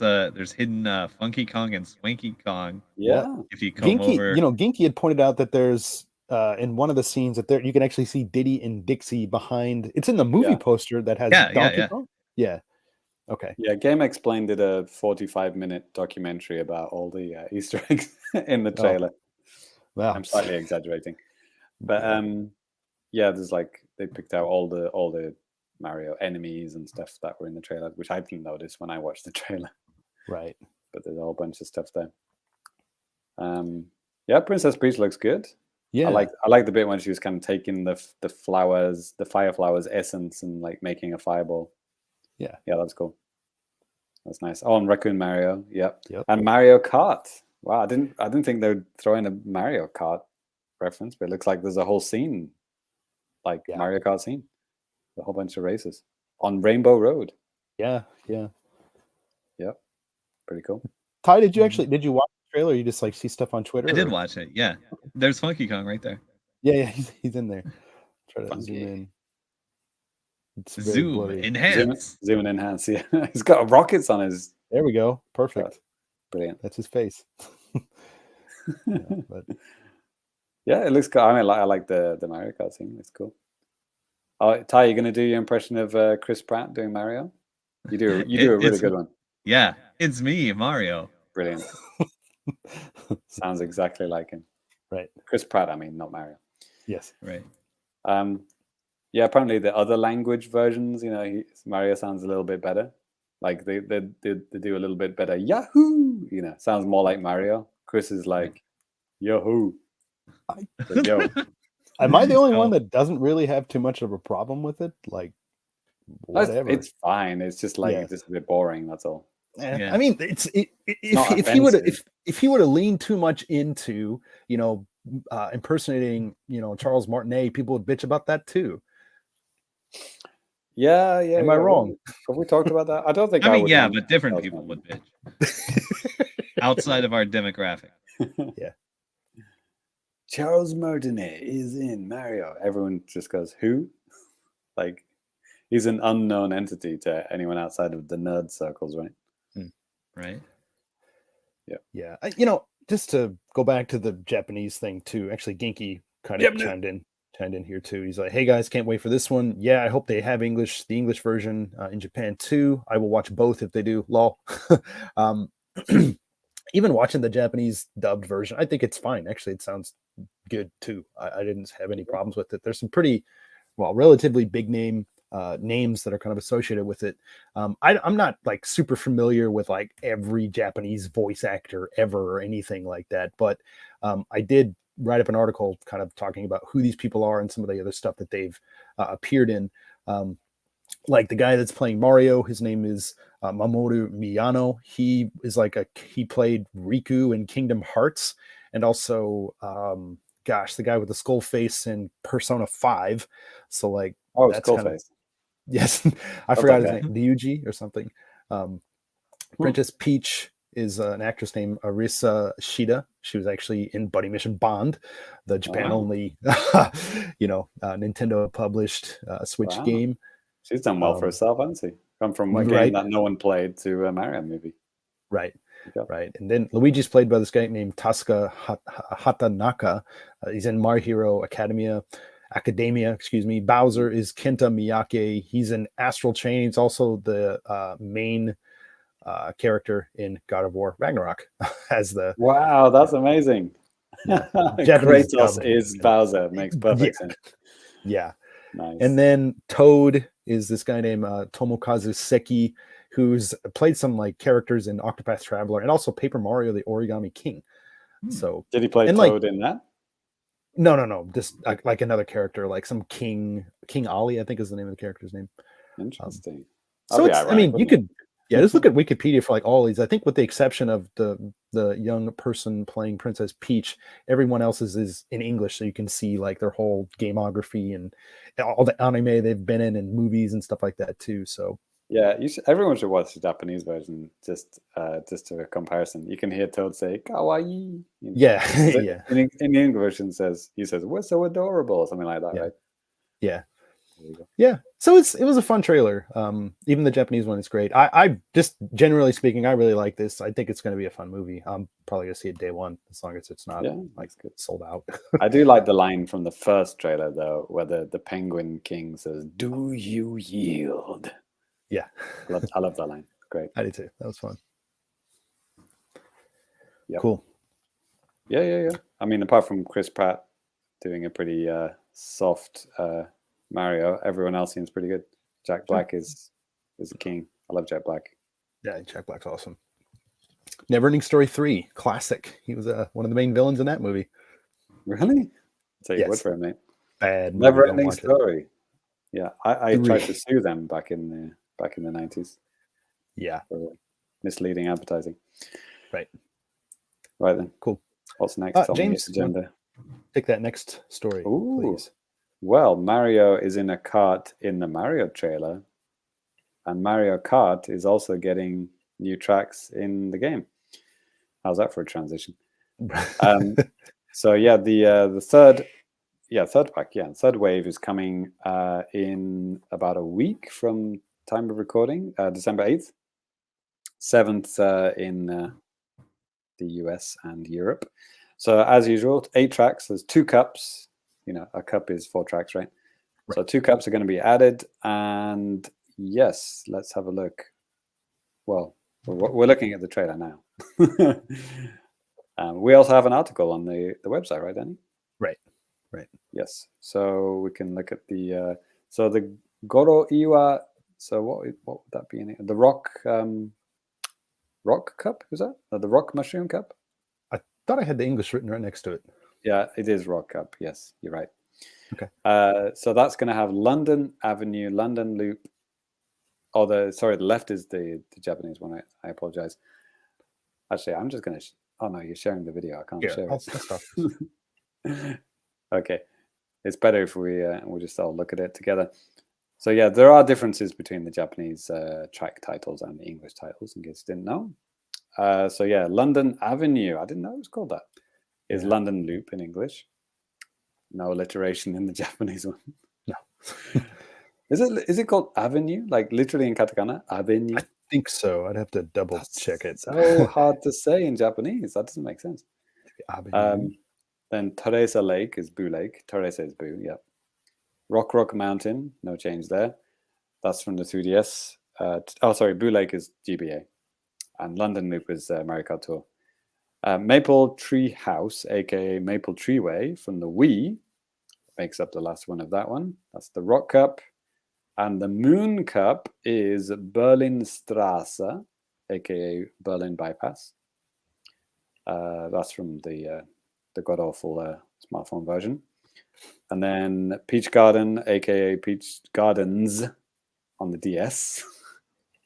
hidden Funky Kong and Swanky Kong. Yeah. If you come over, Ginky had pointed out that there's in one of the scenes that you can actually see Diddy and Dixie behind. It's in the movie poster that has Donkey Kong. Yeah. Okay. Yeah. Game Explained did a 45-minute documentary about all the Easter eggs in the trailer. Wow. I'm slightly exaggerating, but there's they picked out all the Mario enemies and stuff that were in the trailer, which I didn't notice when I watched the trailer. Right. But there's a whole bunch of stuff there. Princess Peach looks good. Yeah. I like the bit when she was kind of taking the flowers, the fire flowers essence and making a fireball. Yeah. Yeah, that's cool. That's nice. Oh, and Raccoon Mario. Yep. And Mario Kart. Wow, I didn't think they would throw in a Mario Kart reference, but it looks like there's a whole scene, Mario Kart scene. A whole bunch of races on Rainbow Road. Yeah. Yep. Pretty cool. Ty, did you watch the trailer or you just see stuff on Twitter? I did watch it, yeah. There's Funky Kong right there. Yeah, he's in there. Try to zoom in. Zoom, enhance. Zoom and enhance, yeah. He's got rockets on his... There we go. Perfect. Brilliant. That's his face. Yeah, it looks cool. I mean, I like the Mario Kart scene. It's cool. Oh, Ty, you're going to do your impression of Chris Pratt doing Mario? You do a really good one. Yeah, it's me, Mario. Brilliant. Sounds exactly like him. Right. Chris Pratt, I mean, not Mario. Yes. Right. Apparently the other language versions, Mario sounds a little bit better. They do a little bit better. Yahoo! Sounds more like Mario. Chris is like, Yahoo! Yo. Am I the only one that doesn't really have too much of a problem with it? Whatever. It's fine. It's just just a bit boring. That's all. Yeah. I mean, not if he would offensive. if he would have leaned too much into impersonating Charles Martinet, people would bitch about that too. Yeah. Am I wrong? Have we talked about that? I don't think I mean, would. yeah, lean but different Charles people Martinet. would bitch outside of our demographic. Yeah. Charles Martinet is in Mario. Everyone just goes, who? Like, he's an unknown entity to anyone outside of the nerd circles, right? Right. Yeah. Just to go back to the Japanese thing too. Actually, Genki kind of chimed in here too. He's like, "Hey guys, can't wait for this one. Yeah, I hope they have the English version in Japan too. I will watch both if they do. Lol." Even watching the Japanese dubbed version, I think it's fine. Actually, it sounds good too. I didn't have any problems with it. There's some pretty, relatively big names that are kind of associated with it. I'm not like super familiar with like every Japanese voice actor ever or anything like that, but I did write up an article kind of talking about who these people are and some of the other stuff that they've appeared in. Like the guy that's playing Mario, his name is Mamoru Miyano. He is he played Riku in Kingdom Hearts, and also the guy with the skull face in Persona 5. So like, that's kind of, yes, I forgot his name, Ryuji or something. Princess Peach is an actress named Arisa Shida. She was actually in Buddy Mission Bond, the Japan only, Nintendo published Switch game. She's done well for herself, hasn't she? Come from a game that no one played to a Mario movie. Right. Right. And then Luigi's played by this guy named Tasuka Hatanaka. He's in My Hero Academia. Bowser is Kenta Miyake. He's in Astral Chain. He's also the main character in God of War Ragnarok as the. Wow, that's amazing. Yeah. Kratos is Bowser. Makes perfect sense. Yeah. Nice. And then Toad is this guy named Tomokazu Seki, who's played some like characters in Octopath Traveler and also Paper Mario: The Origami King. So did he play Toad in that? No. Just like another character, like some King Ali, I think is the name of the character's name. Interesting. So it's, I mean, you could, just look at Wikipedia for like all these. I think with the exception of the young person playing Princess Peach, everyone else's is in English, so you can see like their whole gamography and all the anime they've been in and movies and stuff like that too. So yeah, everyone should watch the Japanese version just to a comparison. You can hear Toad say "kawaii." Yeah. In the English version, he says "we're so adorable" or something like that, right? Yeah. There you go. Yeah. So it was a fun trailer. Even the Japanese one is great. I just, generally speaking, I really like this. I think it's going to be a fun movie. I'm probably gonna see it day one, as long as it's not sold out. I do like the line from the first trailer though, where the Penguin King says, "Do you yield?" Yeah. I love that line. Great. I do too. That was fun. Yep. Cool. Yeah. I mean, apart from Chris Pratt doing a pretty soft Mario, everyone else seems pretty good. Jack Black is a king. I love Jack Black. Yeah, Jack Black's awesome. Neverending Story 3, classic. He was one of the main villains in that movie. Really? Take your word for it, mate. Bad movie. Neverending Story. Yeah, I tried to sue them back in the 90s. Yeah. For misleading advertising. Right. Right then. Cool. What's next on James, the agenda? Take that next story, please. Well, Mario is in a kart in the Mario trailer, and Mario Kart is also getting new tracks in the game. How's that for a transition? So yeah, the third wave is coming in about a week from time of recording, December 8th, 7th in the US and Europe. So as usual, 8 tracks. There's 2 cups. A cup is 4 tracks, right? So 2 cups are going to be added, and yes, let's have a look. Well, we're looking at the trailer now. We also have an article on the website, right, Danny? Right. Yes. So we can look at the Goro Iwa. So what would that be in it? The rock cup, is that? The rock mushroom cup? I thought I had the English written right next to it. Yeah, it is rock cup. Yes, you're right. Okay. So that's going to have London Avenue, London Loop, Oh, the left is the Japanese one. I apologize. Actually, I'm just gonna. Oh no, you're sharing the video. I can't share I'll it. stop. Okay, it's better if we just all look at it together. So yeah, there are differences between the Japanese track titles and the English titles, in case you didn't know. So yeah, London Avenue. I didn't know it was called that. Is London Loop in English. No alliteration in the Japanese one. No. Is it called Avenue? Like literally in katakana? Avenue? I think so. I'd have to double check it. So hard to say in Japanese. That doesn't make sense. Then Teresa Lake is Boo Lake. Teresa is Boo, yeah. Rock Mountain, no change there. That's from the 3DS. Boo Lake is GBA. And London Loop is Mario Kart Tour. Maple Tree House, aka Maple Tree Way, from the Wii, makes up the last one of that one. That's the Rock Cup. And the Moon Cup is Berlinstrasse, aka Berlin Bypass. That's from the god-awful smartphone version. And then Peach Garden, aka Peach Gardens, on the DS.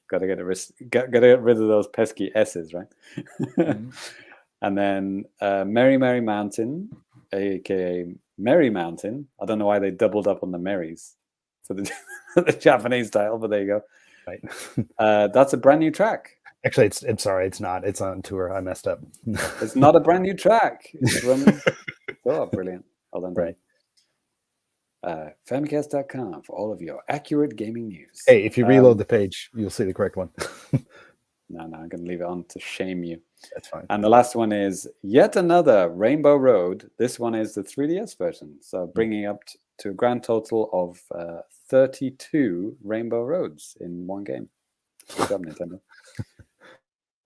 Gotta get rid of those pesky S's, right? Mm-hmm. And then Merry Mountain, aka Merry Mountain. I don't know why they doubled up on the Marys for the, the Japanese title, but there you go. Right. That's a brand new track. Actually, I'm sorry, it's not. It's on tour. I messed up. It's not a brand new track. It's from... Oh, brilliant. Well done. Right. Famicast.com for all of your accurate gaming news. Hey, if you reload the page, you'll see the correct one. No, I'm going to leave it on to shame you. That's fine. And the last one is yet another Rainbow Road. This one is the 3DS version. So bringing up to a grand total of 32 Rainbow Roads in one game. Good job, Nintendo.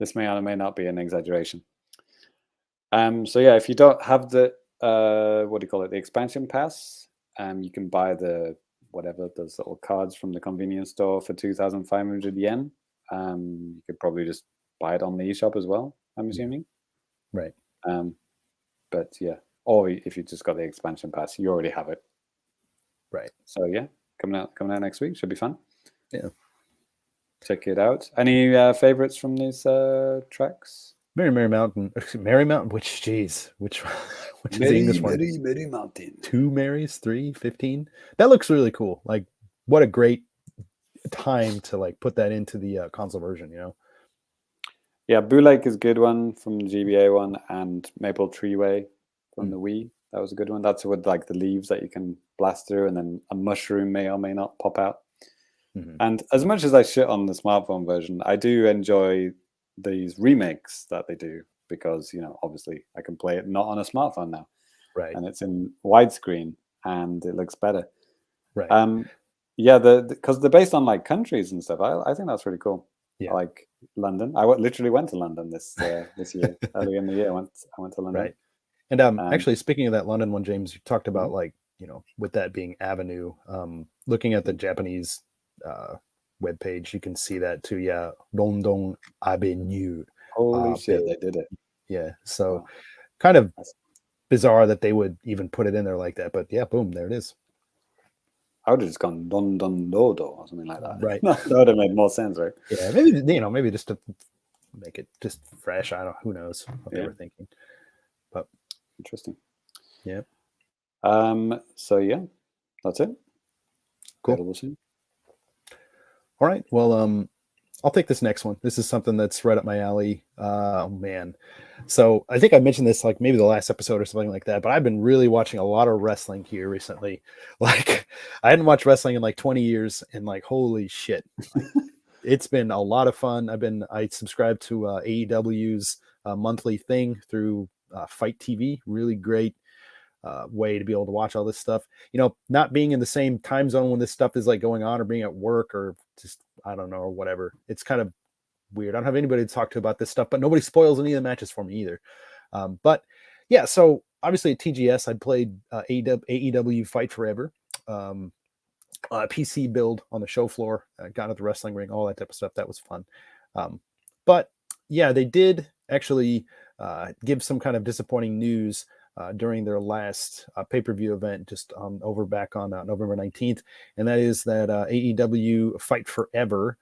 This may or may not be an exaggeration. So yeah, if you don't have the, the expansion pass, you can buy those little cards from the convenience store for 2,500 yen. You could probably just buy it on the eShop as well, I'm assuming. Right. But yeah, or if you just got the expansion pass, you already have it. Right. So yeah, coming out next week, should be fun. Yeah. Check it out. Any favorites from these tracks? Merry Mountain, which is the English one? Merry Mountain. 2 Marys, 3, 15. That looks really cool. Like, what a great time to like put that into the console version, you know? Yeah, Boo Lake is a good one from the GBA one, and Maple Treeway from the Wii. That was a good one. That's with like the leaves that you can blast through, and then a mushroom may or may not pop out. Mm-hmm. And as much as I shit on the smartphone version, I do enjoy these remakes that they do because, you know, obviously I can play it not on a smartphone now. Right. And it's in widescreen and it looks better. Right. Yeah, because they're based on like countries and stuff. I think that's really cool. Yeah. Like London. I literally went to London this year. Early in the year, I went to London. Right. And actually, speaking of that London one, James, you talked about like, you know, with that being Avenue, looking at the Japanese webpage, you can see that too. Yeah, London Avenue. Holy shit, they did it. Yeah, so kind of bizarre that they would even put it in there like that, but yeah, boom, there it is. I would have just gone London Dodo or something like that. Right. That would have made more sense, right? Yeah, maybe just to make it just fresh. I don't know. Who knows what they were thinking. But interesting. Yeah. So yeah, that's it. Cool. Available soon. All right. Well, I'll take this next one. This is something that's right up my alley. Oh man. So I think I mentioned this like maybe the last episode or something like that, but I've been really watching a lot of wrestling here recently. Like I hadn't watched wrestling in like 20 years and like, holy shit. It's been a lot of fun. I subscribed to AEW's monthly thing through Fight TV. Really great way to be able to watch all this stuff. You know, not being in the same time zone when this stuff is like going on or being at work or just, I don't know, or whatever. It's kind of weird. I don't have anybody to talk to about this stuff, but nobody spoils any of the matches for me either. But yeah, so obviously at TGS, I played AEW Fight Forever. PC build on the show floor, got at the wrestling ring, all that type of stuff. That was fun. But yeah, they did actually give some kind of disappointing news during their last pay-per-view event just back on November 19th. And that is that AEW Fight Forever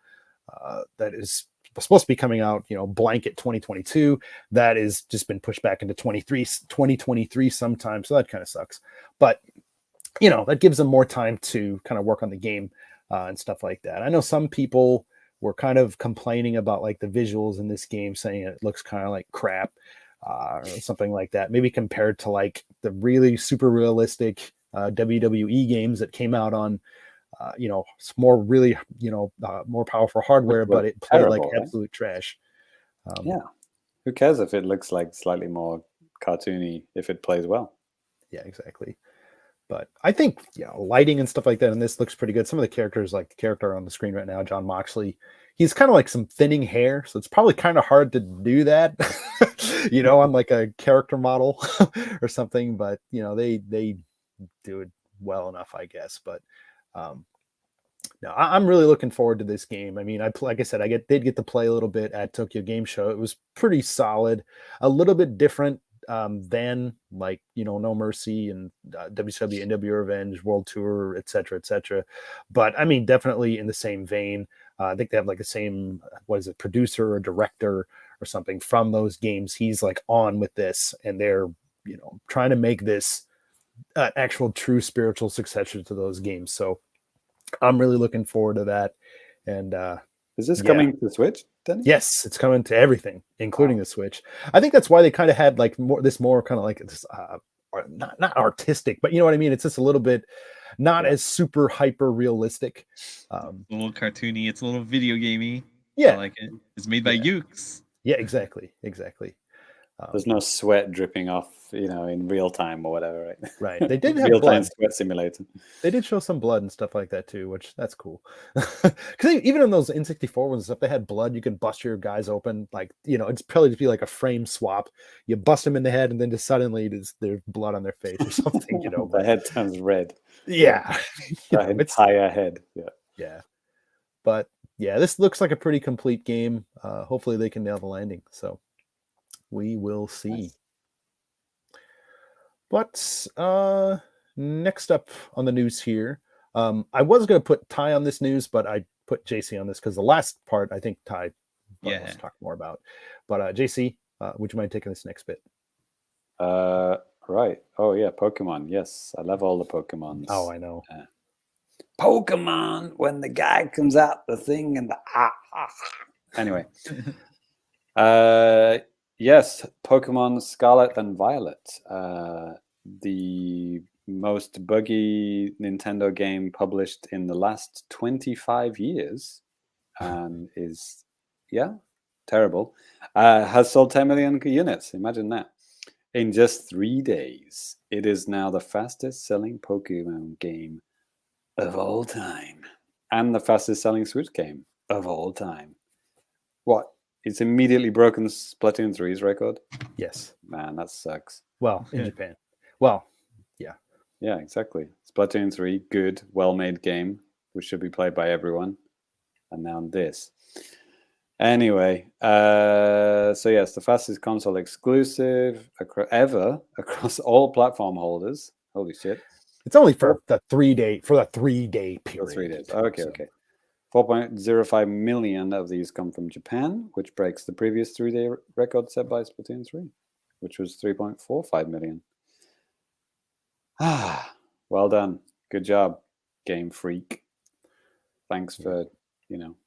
that is supposed to be coming out, blanket 2022. That is just been pushed back into 2023 sometime. So that kind of sucks. But, that gives them more time to kind of work on the game and stuff like that. I know some people were kind of complaining about like the visuals in this game, saying it looks kind of like crap or something like that. Maybe compared to like the really super realistic WWE games that came out on, more really, more powerful hardware, but it played like absolute trash. Yeah. Who cares if it looks like slightly more cartoony if it plays well? Yeah, exactly. But I think, lighting and stuff like that in this looks pretty good. Some of the characters, like the character on the screen right now, John Moxley, he's kind of like some thinning hair. So it's probably kind of hard to do that, on like a character model or something. But, they do it well enough, I guess. But no, I'm really looking forward to this game. I mean, like I said, did get to play a little bit at Tokyo Game Show. It was pretty solid, a little bit different than like No Mercy and WCW NW Revenge World Tour, etc., etc. But I mean, definitely in the same vein. I think they have like the same producer or director or something from those games. He's like on with this, and they're trying to make this actual true spiritual successor to those games. So I'm really looking forward to that. And is this coming to Switch, Denny? Yes, it's coming to everything, including the Switch. I think that's why they kind of had like more kind of like this, not artistic, but you know what I mean? It's just a little bit not as super hyper realistic. A little cartoony. It's a little video gamey. Yeah. I like it. It's made by Ukes. Yeah, exactly. There's no sweat dripping off, in real time or whatever, right? Right. They did have real-time sweat simulator. They did show some blood and stuff like that too, which that's cool. Because even in those N64 ones and stuff, they had blood. You could bust your guys open, like it's probably just be like a frame swap. You bust them in the head, and then just suddenly there's blood on their face or something. The head turns red. Yeah, the entire head. Yeah. But yeah, this looks like a pretty complete game. Hopefully, they can nail the landing. So we will see. Nice. But next up on the news here, I was going to put Ty on this news, but I put JC on this because the last part I think Ty wants to talk more about. But JC, would you mind taking this next bit? Right. Oh yeah, Pokemon. Yes, I love all the Pokemons. Oh, I know. Pokemon, when the guy comes out the thing and the Anyway. Yes, Pokemon Scarlet and Violet, the most buggy Nintendo game published in the last 25 years, and is, terrible, has sold 10 million units. Imagine that. In just 3 days, it is now the fastest selling Pokemon game of all time, and the fastest selling Switch game of all time. What? It's immediately broken Splatoon 3's record. Yes. Man, that sucks. Well, in Japan. Well, yeah. Yeah, exactly. Splatoon 3, good, well-made game, which should be played by everyone. And now this. Anyway, so yes, the fastest console exclusive ever across all platform holders. Holy shit. It's only for the 3 day period. For 3 days. Okay, okay. 4.05 million of these come from Japan, which breaks the previous 3-day record set by Splatoon 3, which was 3.45 million. Well done. Good job, Game Freak. Thanks for,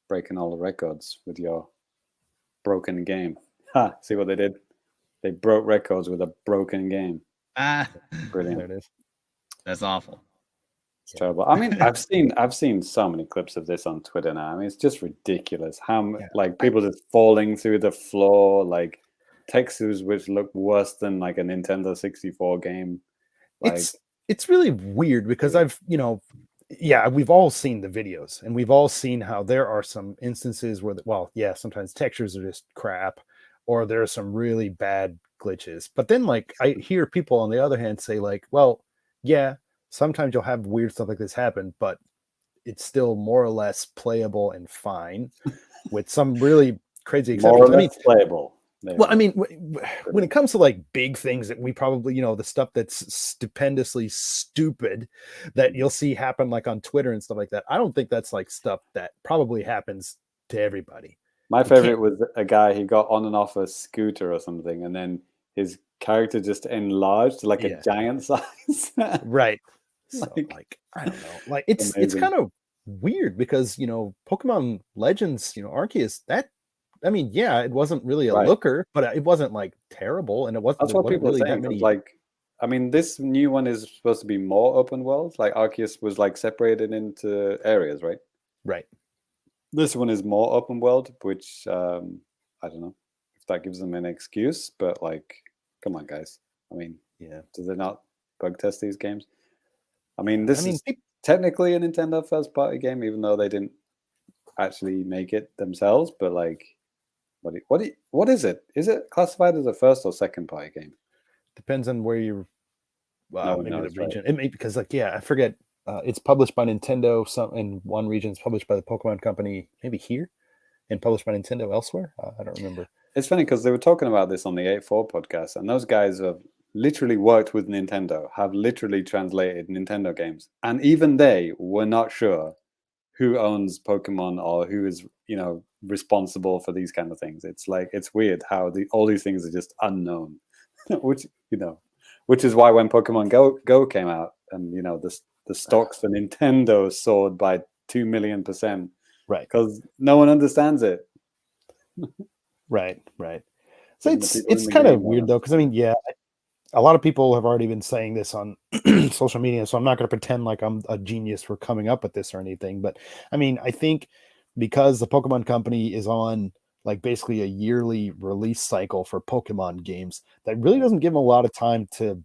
breaking all the records with your broken game. See what they did? They broke records with a broken game. Brilliant. There it is. That's awful. It's terrible. I mean, I've seen so many clips of this on Twitter now. I mean, it's just ridiculous how people just falling through the floor, like textures which look worse than like a Nintendo 64 game. Like, it's really weird because we've all seen the videos and we've all seen how there are some instances where sometimes textures are just crap or there are some really bad glitches. But then I hear people on the other hand say sometimes you'll have weird stuff like this happen, but it's still more or less playable and fine with some really crazy exceptions. More or less playable. Well, I mean, when it comes to big things that we probably, the stuff that's stupendously stupid that you'll see happen on Twitter and stuff like that, I don't think that's stuff that probably happens to everybody. My You favorite can't- was a guy, he got on and off a scooter or something, and then his character just enlarged to like a Yeah. giant size. Right. So Like, I don't know. Like it's amazing. kind of weird because Pokemon Legends, Arceus, that I mean, yeah, it wasn't really a Right. looker, but it wasn't like terrible, and That's there what wasn't people are really that saying. 'Cause, many. like, I mean, this new one is supposed to be more open world. Like Arceus was like separated into areas, right? Right. This one is more open world, which I don't know if that gives them an excuse, but like, come on, guys. I mean, Yeah. do they not bug test these games? I mean, Yeah, this is technically a Nintendo first party game, even though they didn't actually make it themselves. But like, what is it? Is it classified as a first or second party game? Depends on where you're. No one Maybe the knows, right? region. It may because I forget. It's published by Nintendo. Some in one region, it's published by the Pokemon Company. Maybe here, and published by Nintendo elsewhere. I don't remember. It's funny because they were talking about this on the 8.4 podcast, and those guys have literally worked with Nintendo, have literally translated Nintendo games, and even they were not sure who owns Pokemon or who is, responsible for these kind of things. It's like, it's weird how all these things are just unknown, which is why when Pokemon Go came out, and the stocks for Nintendo soared by 2,000,000%, Right. because no one understands it. Right. So Even the people it's in the kind of game weird though, because I mean, yeah, a lot of people have already been saying this on social media, so I'm not going to pretend like I'm a genius for coming up with this or anything. But I mean, I think because the Pokemon Company is on like basically a yearly release cycle for Pokemon games, that really doesn't give them a lot of time to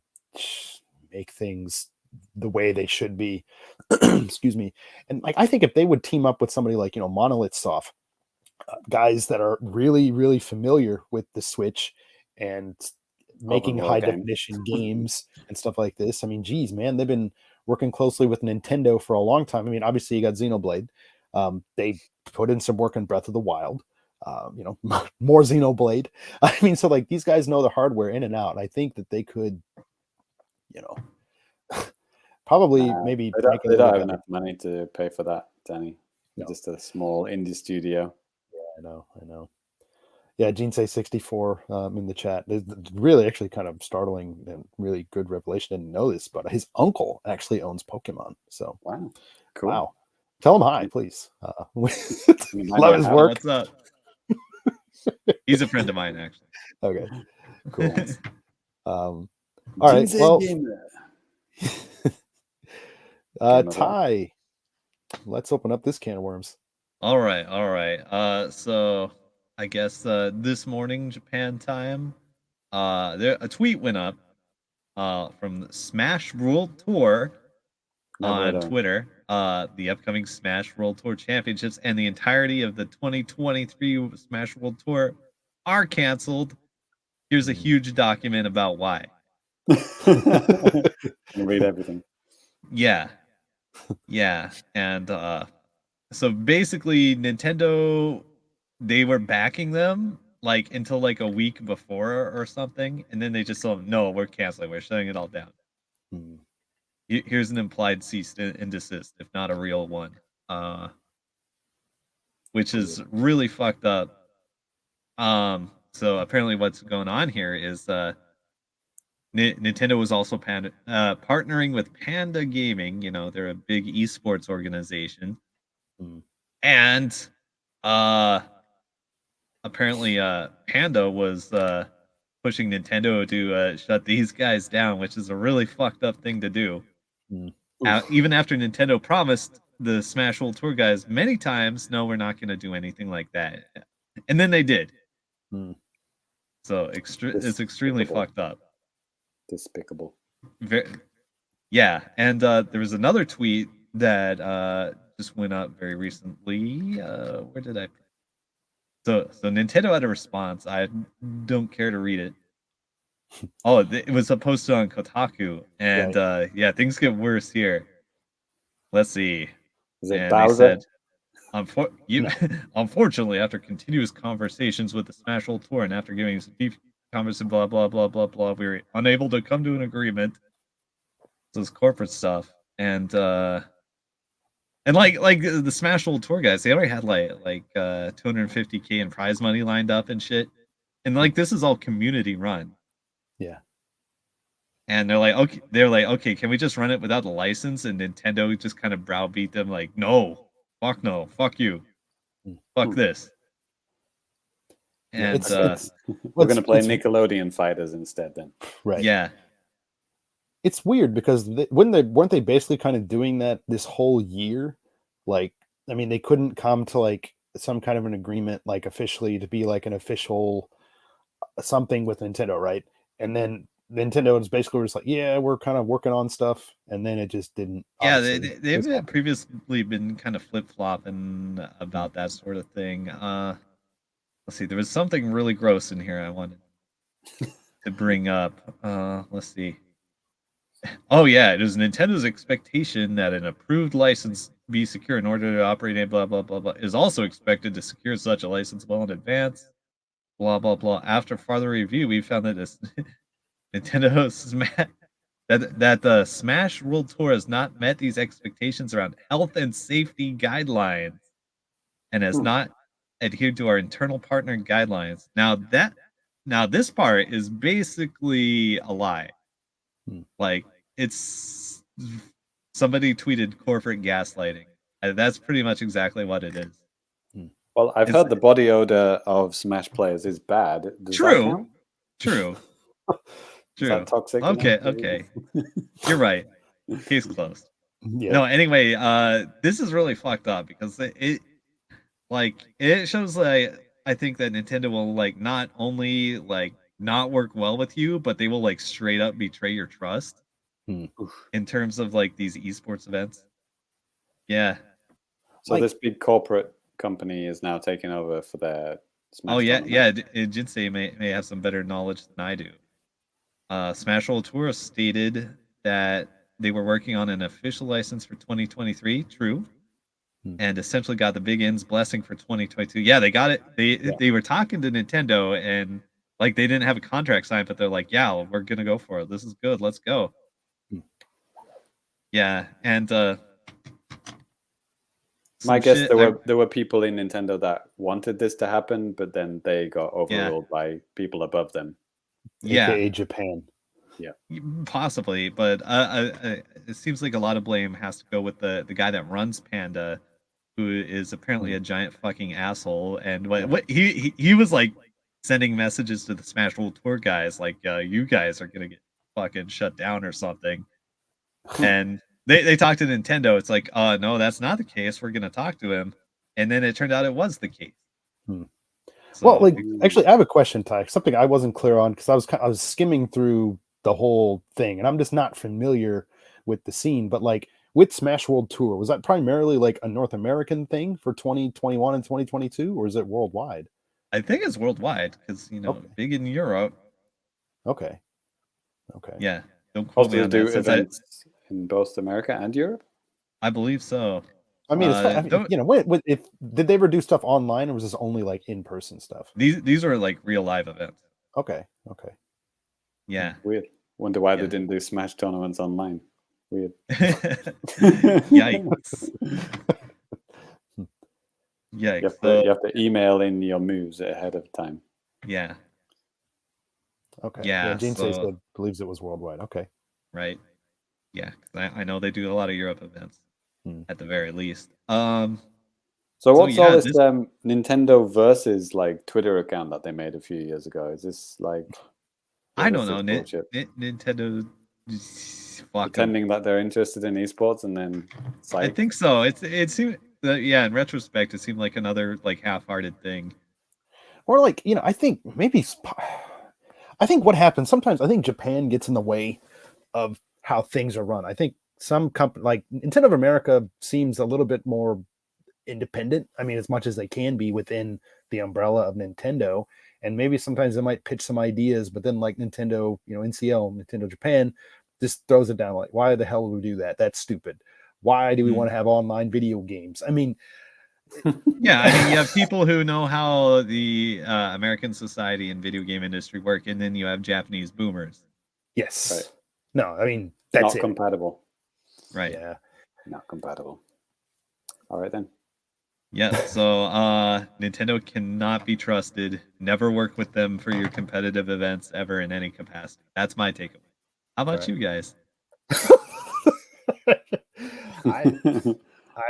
make things the way they should be. Excuse me. And like, I think if they would team up with somebody like Monolith Soft, guys that are really, really familiar with the Switch and making Open world high game. definition games and stuff like this. I mean, geez, man, they've been working closely with Nintendo for a long time. I mean, obviously you got Xenoblade. They put in some work on Breath of the Wild. More Xenoblade. I mean, so like these guys know the hardware in and out. I think that they could, probably maybe They make a don't little have better. enough money to pay for that, Danny. No. Just a small indie studio. Yeah, I know. Yeah, Gene say 64 in the chat. It's really actually kind of startling and really good revelation. Didn't know this, but his uncle actually owns Pokemon. So Wow, cool. wow. Tell him hi, please. You might Love not his have- work. What's up? He's a friend of mine, actually. Okay, cool. All right. Jinsei Well, Gamer. Gamer Boy. Ty, let's open up this can of worms. All right. So I guess this morning Japan time, a tweet went up from the Smash World Tour Never heard on of him. Twitter. The upcoming Smash World Tour Championships and the entirety of the 2023 Smash World Tour are canceled. Here's a huge document about why. Read everything. Yeah. And so basically Nintendo, they were backing them like until like a week before or something, and then they just told them, no, we're canceling, we're shutting it all down. Here's an implied cease and desist, if not a real one, which is really fucked up. So apparently what's going on here is Nintendo was also partnering with Panda Gaming. They're a big esports organization. And apparently Panda was pushing Nintendo to shut these guys down, which is a really fucked up thing to do. Even after Nintendo promised the Smash World Tour guys many times, no, we're not going to do anything like that. And then they did. So it's extremely fucked up. Despicable. Yeah, and there was another tweet that just went up very recently. Where did I? So Nintendo had a response. I don't care to read it. Oh, it was posted on Kotaku, and yeah, things get worse here. Let's see. Is it and Bowser? They said, unfortunately, after continuous conversations with the Smash World Tour and after giving some deep conversations, blah blah blah blah blah, we were unable to come to an agreement. So it's corporate stuff, and And like the Smash World Tour guys, they already had like 250K in prize money lined up and shit. And like this is all community run. Yeah. And they're like, okay, can we just run it without the license? And Nintendo just kind of browbeat them like, no, fuck you, fuck this. Yeah, And we're gonna play it's- Nickelodeon Fighters instead then. right. yeah, It's weird because weren't they basically kind of doing that this whole year? Like, I mean, they couldn't come to like some kind of an agreement, like officially to be like an official something with Nintendo, right? And then Nintendo was basically just like, yeah, we're kind of working on stuff, and then it just didn't. yeah, obviously, they've happen. previously been kind of flip flopping about that sort of thing. Let's see, there was something really gross in here I wanted to bring up. Let's see. Oh yeah, it is Nintendo's expectation that an approved license be secure in order to operate a blah blah blah blah is also expected to secure such a license well in advance. Blah blah blah. After further review, we found that this Nintendo that the Smash World Tour has not met these expectations around health and safety guidelines and has not adhered to our internal partner guidelines. Now this part is basically a lie. Like it's somebody tweeted corporate gaslighting. That's pretty much exactly what it is. Well, I've heard the body odor of Smash players is bad. Does that count? True. Is that toxic? Okay. You're right. Case closed. Yeah. No, anyway, this is really fucked up because it shows like I think that Nintendo will like not only like not work well with you, but they will like straight up betray your trust in terms of like these esports events. Yeah. So this big corporate company is now taking over for their Smash tournament. Yeah. Jinsei may have some better knowledge than I do. Smash World Tour stated that they were working on an official license for 2023. True. And essentially got the big N's blessing for 2022. Yeah, they got it. They were talking to Nintendo and like they didn't have a contract signed, but they're like, yeah, we're gonna go for it. This is good. Let's go. Yeah, and my guess there were people in Nintendo that wanted this to happen, but then they got overruled by people above them. AKA Japan. Yeah, possibly, but it seems like a lot of blame has to go with the guy that runs Panda, who is apparently a giant fucking asshole. And what he was like sending messages to the Smash World Tour guys like, you guys are gonna get fucking shut down or something. And they talked to Nintendo. It's like, no, that's not the case. We're gonna talk to him. And then it turned out it was the case. So, well, like actually, I have a question, Ty. Something I wasn't clear on because I was skimming through the whole thing, and I'm just not familiar with the scene. But like with Smash World Tour, was that primarily like a North American thing for 2021 and 2022, or is it worldwide? I think it's worldwide because big in Europe. Okay. Yeah. Don't quote me on do events in both America and Europe. I believe so. I mean, if did they ever do stuff online, or was this only like in-person stuff? These are like real live events. Okay. Yeah. Weird. Wonder why they didn't do Smash tournaments online. Weird. Yikes. You have to email in your moves ahead of time. Yeah. Okay. Yeah. Jinsei believes it was worldwide. Okay. Right. Yeah. I know they do a lot of Europe events at the very least. So what's all this Nintendo versus like Twitter account that they made a few years ago? Is this like I don't know. Nintendo pretending that they're interested in esports and then I think so. It seemed in retrospect it seemed like another like half-hearted thing. Or like, I think what happens sometimes, I think Japan gets in the way of how things are run. I think some company like Nintendo of America seems a little bit more independent. I mean, as much as they can be within the umbrella of Nintendo, and maybe sometimes they might pitch some ideas, but then like Nintendo, NCL, Nintendo Japan just throws it down like, why the hell would we do that? That's stupid. Why do we want to have online video games? I mean, yeah, I mean, you have people who know how the American society and video game industry work, and then you have Japanese boomers. Yes. Right. No, I mean, that's not compatible. Right. Yeah. Not compatible. All right then. Yeah, so Nintendo cannot be trusted. Never work with them for your competitive events ever in any capacity. That's my takeaway. How about you guys? I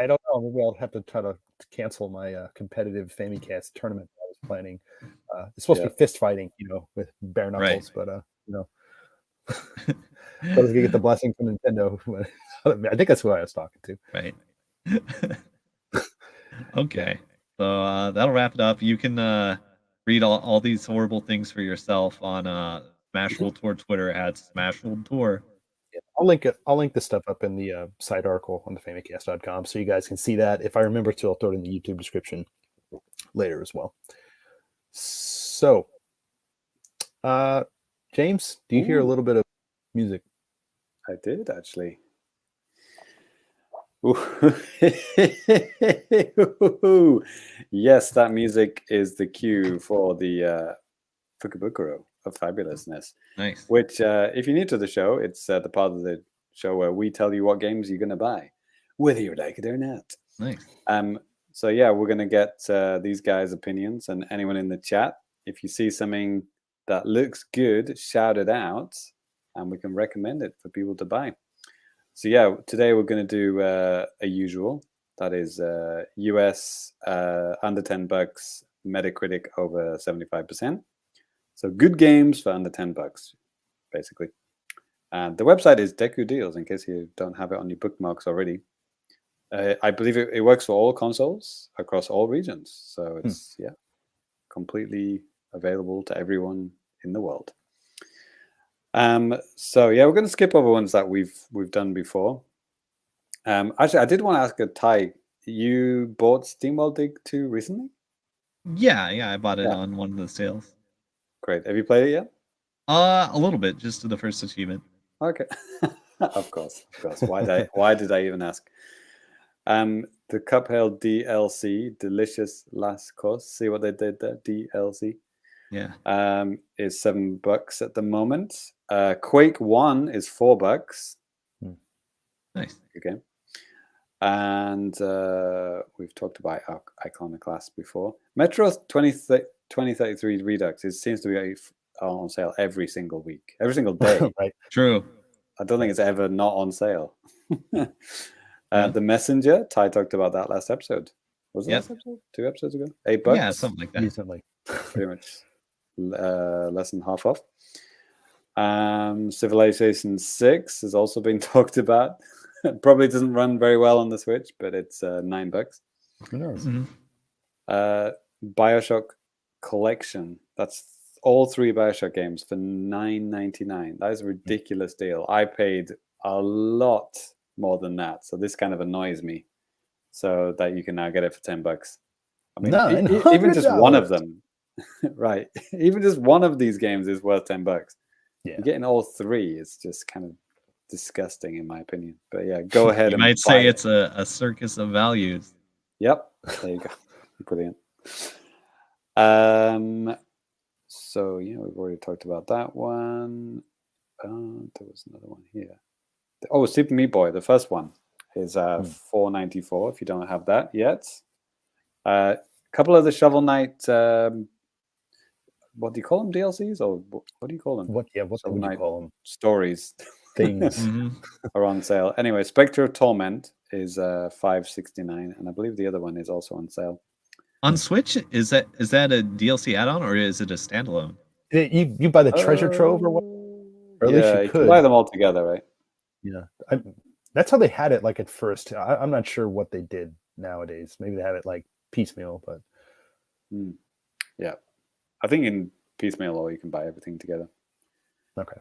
don't know. Maybe I'll have to try to cancel my competitive Famicast tournament I was planning. It's supposed to be fist fighting, with bare knuckles, but I was gonna get the blessing from Nintendo. I think that's who I was talking to. Right. Okay. So that'll wrap it up. You can read all these horrible things for yourself on Smash World Tour Twitter at Smash World Tour. Yeah, I'll link it. I'll link the stuff up in the side article on the Famicast.com so you guys can see that. If I remember to, I'll throw it in the YouTube description later as well. So, James, do you hear a little bit of music? I did actually. Yes, that music is the cue for the Fukubukuro of Fabulousness. Nice. Which, if you're new to the show, it's the part of the show where we tell you what games you're going to buy, whether you like it or not. Nice. So yeah, we're going to get these guys' opinions, and anyone in the chat, if you see something that looks good, shout it out, and we can recommend it for people to buy. So yeah, today we're going to do a usual. That is US under $10, Metacritic over 75%. So good games for under $10, basically. And the website is Deku Deals, in case you don't have it on your bookmarks already. I believe it works for all consoles across all regions. So it's completely available to everyone in the world. So yeah, we're going to skip over ones that we've done before. Actually, I did want to ask Ty, you bought SteamWorld Dig 2 recently? Yeah, I bought it on one of the sales. Great. Have you played it yet? A little bit, just to the first achievement. Okay. Of course. Why did I even ask? The Cuphead DLC, Delicious Last Course. See what they did there? DLC. Yeah. Is $7 at the moment. Quake 1 is $4. Nice. Okay. And we've talked about Iconoclast before. Metro 2033 Redux seems to be on sale every single week, every single day. Right. True. I don't think it's ever not on sale. The Messenger, Ty talked about that last episode. Was it last episode? 2 episodes ago? $8? Yeah, something like that. Recently. Pretty much less than half off. Civilization 6 has also been talked about. It probably doesn't run very well on the Switch, but it's $9. Who knows? Bioshock Collection. That's all 3 Bioshock games for $9.99. That is a ridiculous deal. I paid a lot more than that, so this kind of annoys me. So that you can now get it for $10. I mean, even just one of them, right? Even just one of these games is worth $10. Yeah, you're getting all 3. It's just kind of disgusting, in my opinion. But yeah, go ahead. You might say it's a circus of values. Yep, there you go. Brilliant. So yeah, we've already talked about that one. There was another one here. Oh, Super Meat Boy, the first one is $4.94 if you don't have that yet. A couple of the Shovel Knight, what do you call them, DLCs, or what do you call them? What would you call them? Stories. Things are on sale. Anyway, Spectre of Torment is $5.69, and I believe the other one is also on sale. On Switch, is that a DLC add-on or is it a standalone? You buy the treasure trove or what? Or at least you could buy them all together, right? Yeah, that's how they had it. Like at first, I'm not sure what they did nowadays. Maybe they have it like piecemeal, but yeah, I think in piecemeal or you can buy everything together. Okay.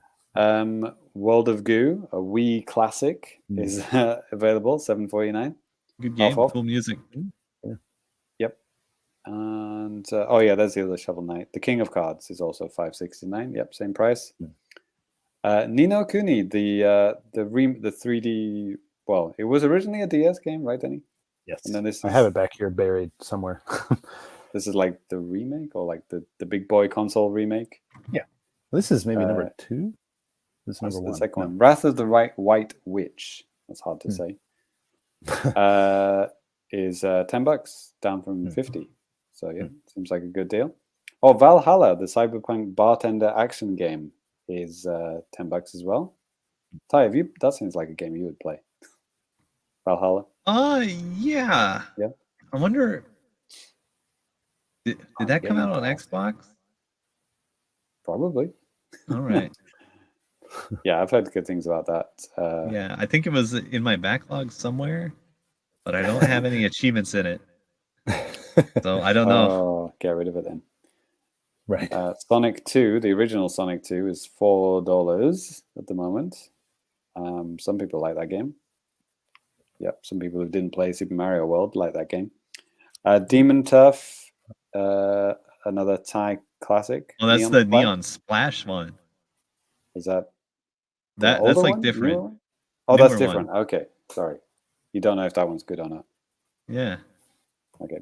World of Goo, a Wii classic, is available, $7.49. Good game, cool music. Yep. And there's the other Shovel Knight. The King of Cards is also $5.69. Yep, same price. Ni no Kuni, the 3D. Well, it was originally a DS game, right, Denny? Yes. And then I have it back here buried somewhere. This is like the remake, or like the big boy console remake. Yeah. This is maybe number 2. This is number 1. The second one, Wrath of the White Witch. That's hard to say. is $10, down from 50. So yeah, seems like a good deal. Oh, Valhalla, the cyberpunk bartender action game, is $10 as well. Ty, that seems like a game you would play. Valhalla. Yeah. Yeah. I wonder, did that come out on Game Pass. Xbox? Probably. All right. Yeah, I've heard good things about that. Yeah, I think it was in my backlog somewhere, but I don't have any achievements in it. So I don't know. Oh, get rid of it then. Right. Sonic 2, the original Sonic 2, is $4 at the moment. Some people like that game. Yep, some people who didn't play Super Mario World like that game. Demon Turf, another Thai classic. Well, that's Neon the Splash. Neon Splash one. Is that the That's older like one? different. Newer one? Oh, that's Newer different. one. Okay, sorry. You don't know if that one's good or not. Yeah. Okay.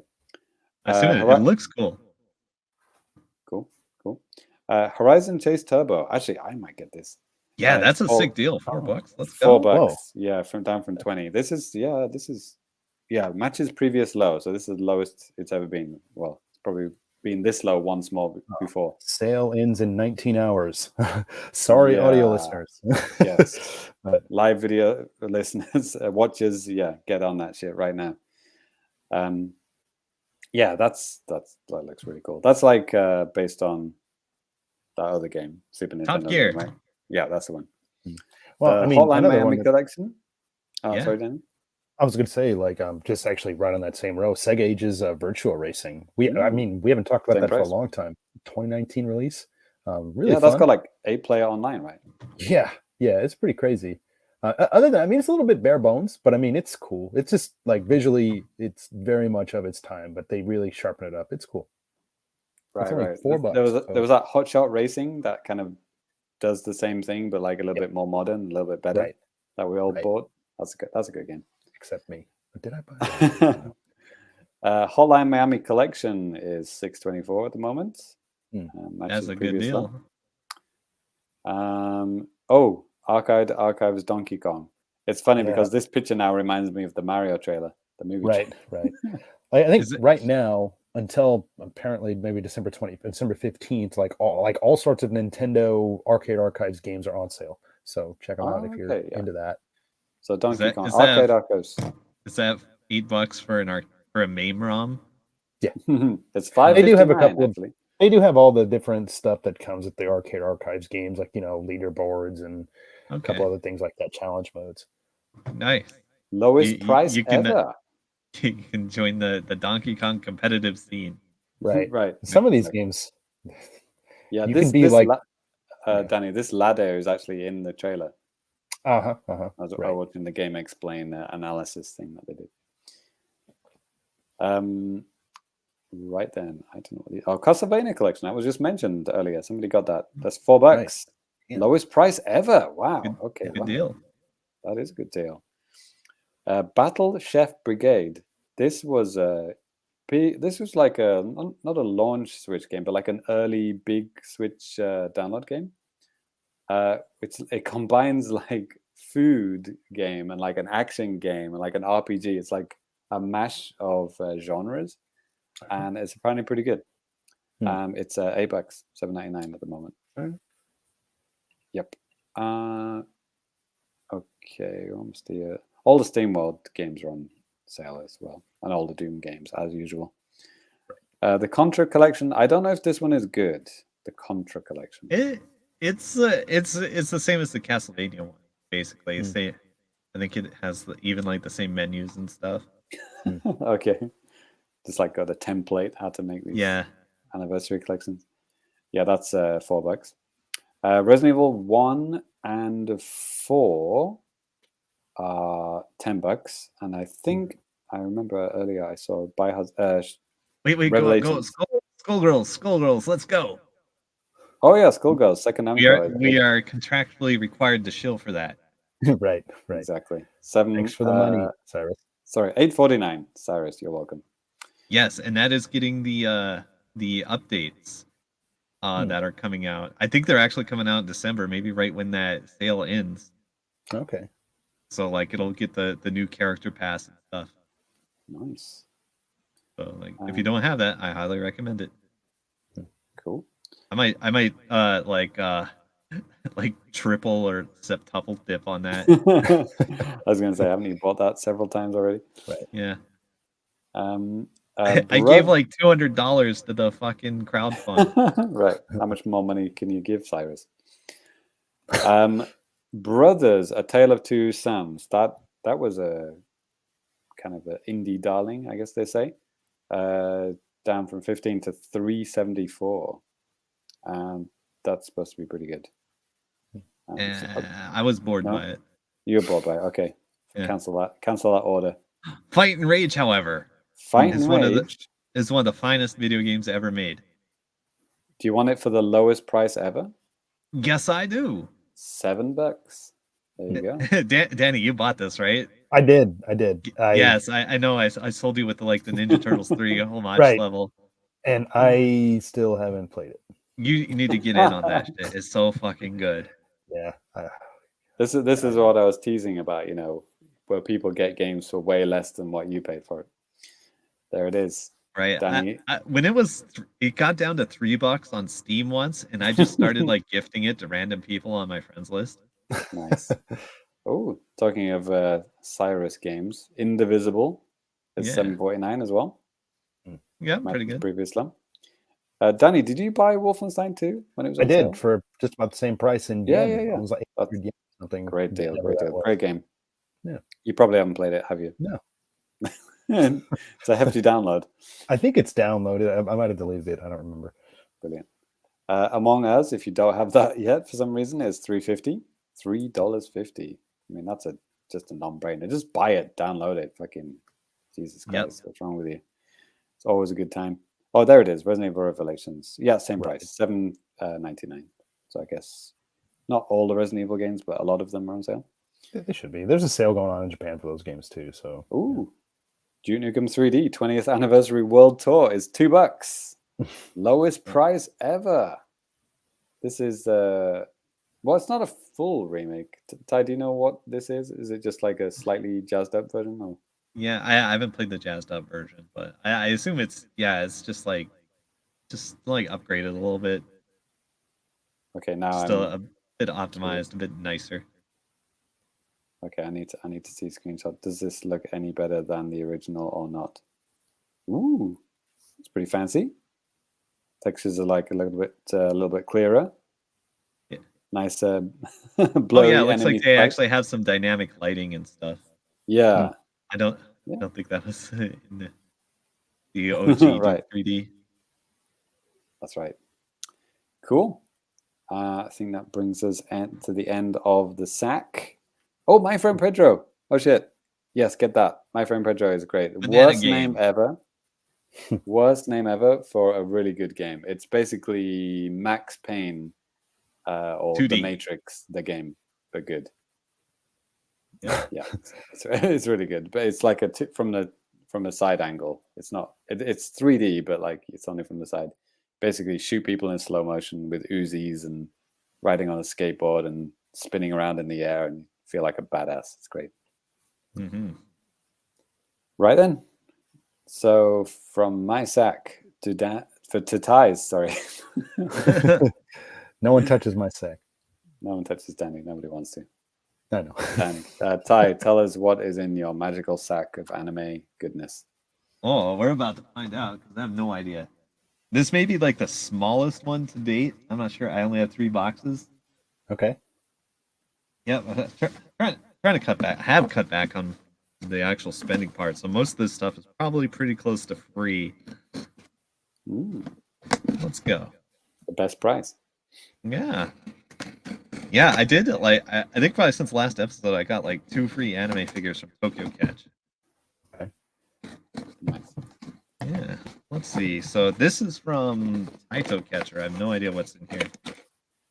I assume it looks cool. Cool. Horizon Chase Turbo. Actually, I might get this. Yeah, that's a sick deal. $4. Let's go. $4. Yeah, down from 20. This is matches previous low. So this is the lowest it's ever been. Well, it's probably been this low once more before. Sale ends in 19 hours. Sorry, audio listeners. Yes. Live video listeners, watchers, get on that shit right now. Yeah, that looks really cool. That's like based on that other game, Super Nintendo. Top Gear. Game, right? Yeah, that's the one. Well, the I mean, Hotline another Miami one collection. Yeah. Sorry, Danny. I was going to say, like, just actually right on that same row, Sega Ages Virtua Racing. I mean, we haven't talked about that for a long time. 2019 release. Really fun. That's got like 8-player online, right? Yeah, it's pretty crazy. Other than, I mean, it's a little bit bare bones, but I mean, it's cool. It's just like visually, it's very much of its time, but they really sharpen it up. It's cool. Right, it's only $4. There was that Hot Shot Racing that kind of does the same thing, but like a little bit more modern, a little bit better. That we all bought. That's a good game. Except me. Did I buy it? Hotline Miami Collection is $6.24 at the moment. That's a good deal. Archives Donkey Kong. It's funny because this picture now reminds me of the Mario trailer, the movie. Right. I think right now, until apparently maybe December 15th, like all sorts of Nintendo Arcade Archives games are on sale. So check them out if you're into that. So Donkey Kong Arcade Archives. Is that $8 for a MAME ROM? Yeah, it's $5.59. They do have a couple of. They do have all the different stuff that comes with the Arcade Archives games, like leaderboards and a couple other things like that, challenge modes. Nice. Lowest price ever. You can join the Donkey Kong competitive scene. Right. Some of these games. Yeah, you can be like Danny. This ladder is actually in the trailer. I was watching the Game Explain analysis thing that they did. Right then, I don't know. Castlevania collection that was just mentioned earlier. Somebody got that. That's $4. Right. Yeah. Lowest price ever. Wow. Good deal. That is a good deal. Battle Chef Brigade. This was like not a launch Switch game, but like an early big Switch download game. It combines like food game and like an action game and like an RPG. It's like a mash of genres, and it's apparently pretty good. It's $8, $7.99 at the moment. Yep. Okay, almost all the Steam World games are on sale as well, and all the Doom games as usual. The Contra collection. I don't know if this one is good. The Contra collection. It's the same as the Castlevania one, basically. I think it has even like the same menus and stuff. Okay, just like got a template how to make these anniversary collections. Yeah, that's $4. Resident Evil 1 and 4 are $10, and I think I remember earlier I saw Wait, go Skullgirls, let's go. Oh yeah, Skullgirls, second number. We are contractually required to shill for that. Right. Exactly. Thanks for the money, Cyrus. Sorry, $8.49. Cyrus, you're welcome. Yes, and that is getting the updates that are coming out. I think they're actually coming out in December, maybe right when that sale ends. Okay. So like it'll get the new character pass and stuff. Nice. So like, if you don't have that, I highly recommend it. Cool. I might like triple or septuple dip on that. I was going to say, haven't you bought that several times already? Right. Yeah. I I gave like $200 to the fucking crowdfund. Right. How much more money can you give, Cyrus? Brothers, A Tale of Two Sons. That was a kind of an indie darling, I guess they say. Down from 15 to 374. That's supposed to be pretty good. I was bored No? by it. You were bored by it. Okay. Yeah. Cancel that order. Fight and Rage, however, is one of the finest video games ever made. Do you want it for the lowest price ever? Yes, I do. $7. There you go. Danny, you bought this, right? I did. Yes, I know. I sold you with the Ninja Turtles 3 homage Right. level. And I still haven't played it. You need to get in on that shit. It's so fucking good. Yeah. This is what I was teasing about, where people get games for way less than what you paid for it. There it is. Right. Danny. When it got down to $3 on Steam once, and I just started gifting it to random people on my friends list. Nice. Oh, talking of Cyrus games, Indivisible is $7.49 as well. Yeah, pretty good. Previous lump. Danny, did you buy Wolfenstein 2 when it was on sale? For just about the same price in Yeah. It was like 800 yen or something. Great deal. Was. Great game. Yeah. You probably haven't played it, have you? No. It's a hefty download. I think it's downloaded. I might have deleted it. I don't remember. Brilliant. Among Us, if you don't have that yet for some reason, is $3.50. $3.50. I mean, that's just a non-brainer. Just buy it, download it. Fucking Jesus Christ, what's wrong with you? It's always a good time. Oh, there it is. Resident Evil Revelations. Yeah, same price, $7.99. So I guess not all the Resident Evil games, but a lot of them are on sale. They should be. There's a sale going on in Japan for those games too. So, ooh, Duke Nukem 3D 20th Anniversary World Tour is $2. Lowest price ever. This is well, it's not a full remake. Ty, do you know what this is? Is it just like a slightly jazzed up version? Or? Yeah, I haven't played the jazzed up version, but I assume it's just upgraded a little bit. Okay, now still a bit optimized, a bit nicer. Okay, I need to see a screenshot. Does this look any better than the original or not? Ooh, it's pretty fancy. Textures are like a little bit clearer. Yeah. Nice blurry. It looks like they actually have some dynamic lighting and stuff. Yeah. I don't think that was in the OG right. 3D. That's right. Cool. I think that brings us to the end of the sack. Oh, My Friend Pedro. Oh, shit. Yes, get that. My Friend Pedro is great. Worst name ever. Worst name ever for a really good game. It's basically Max Payne or 2D. The Matrix, the game, but good. Yeah, it's really good. But it's like a tip from a side angle. It's not. It's 3D, but it's only from the side. Basically, shoot people in slow motion with Uzis and riding on a skateboard and spinning around in the air and feel like a badass. It's great. Mm-hmm. Right then. So from my sack to Ty's, sorry. No one touches my sack. No one touches Danny. Nobody wants to. I know. Danny. Ty, tell us what is in your magical sack of anime goodness. Oh, we're about to find out because I have no idea. This may be the smallest one to date. I'm not sure. I only have 3 boxes. Okay. Yep. Trying to cut back. I have cut back on the actual spending part, so most of this stuff is probably pretty close to free. Let's go. The best price. Yeah, I did. I think probably since last episode, I got 2 free anime figures from Tokyo Catch. Okay. Nice. Yeah. Let's see. So this is from Taito Catcher. I have no idea what's in here,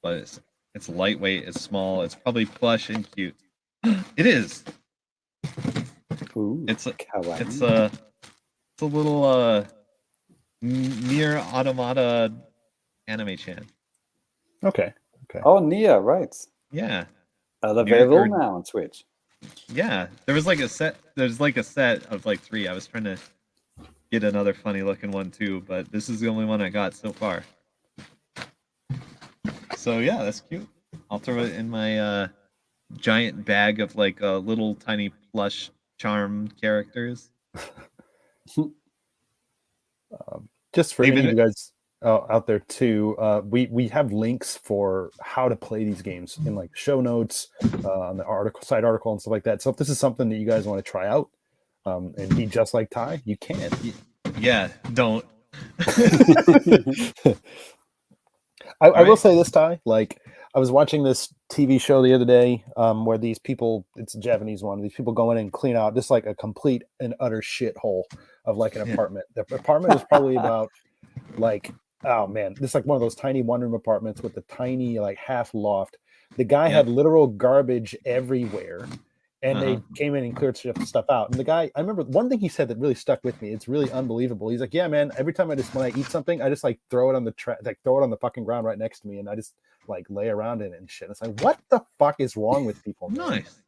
but it's lightweight. It's small. It's probably plush and cute. It is. Ooh, it's a little Nier Automata anime-chan. Okay. Oh, Nia, right. Yeah. Available now on Switch. Yeah, there was like a set. There's like a set of like 3. I was trying to get another funny looking one too, but this is the only one I got so far. So yeah, that's cute. I'll throw it in my giant bag of like little tiny plush charm characters. Just for They've any of been- you guys out there too, we have links for how to play these games in like show notes, on the side article and stuff like that. So if this is something that you guys want to try out, and be just like Ty, you can. Yeah, don't. I will say this, Ty, like I was watching this TV show the other day, where these people, it's a Japanese one, these people go in and clean out just like a complete and utter shithole of like an apartment. The apartment is probably about like, oh man, this is like one of those tiny one-room apartments with the tiny like half loft. The guy had literal garbage everywhere. And they came in and cleared stuff out. And the guy, I remember one thing he said that really stuck with me. It's really unbelievable. He's like, yeah, man, every time when I eat something, I just like throw it on the throw it on the fucking ground right next to me. And I just like lay around in it and shit. It's like, what the fuck is wrong with people? Man? Nice.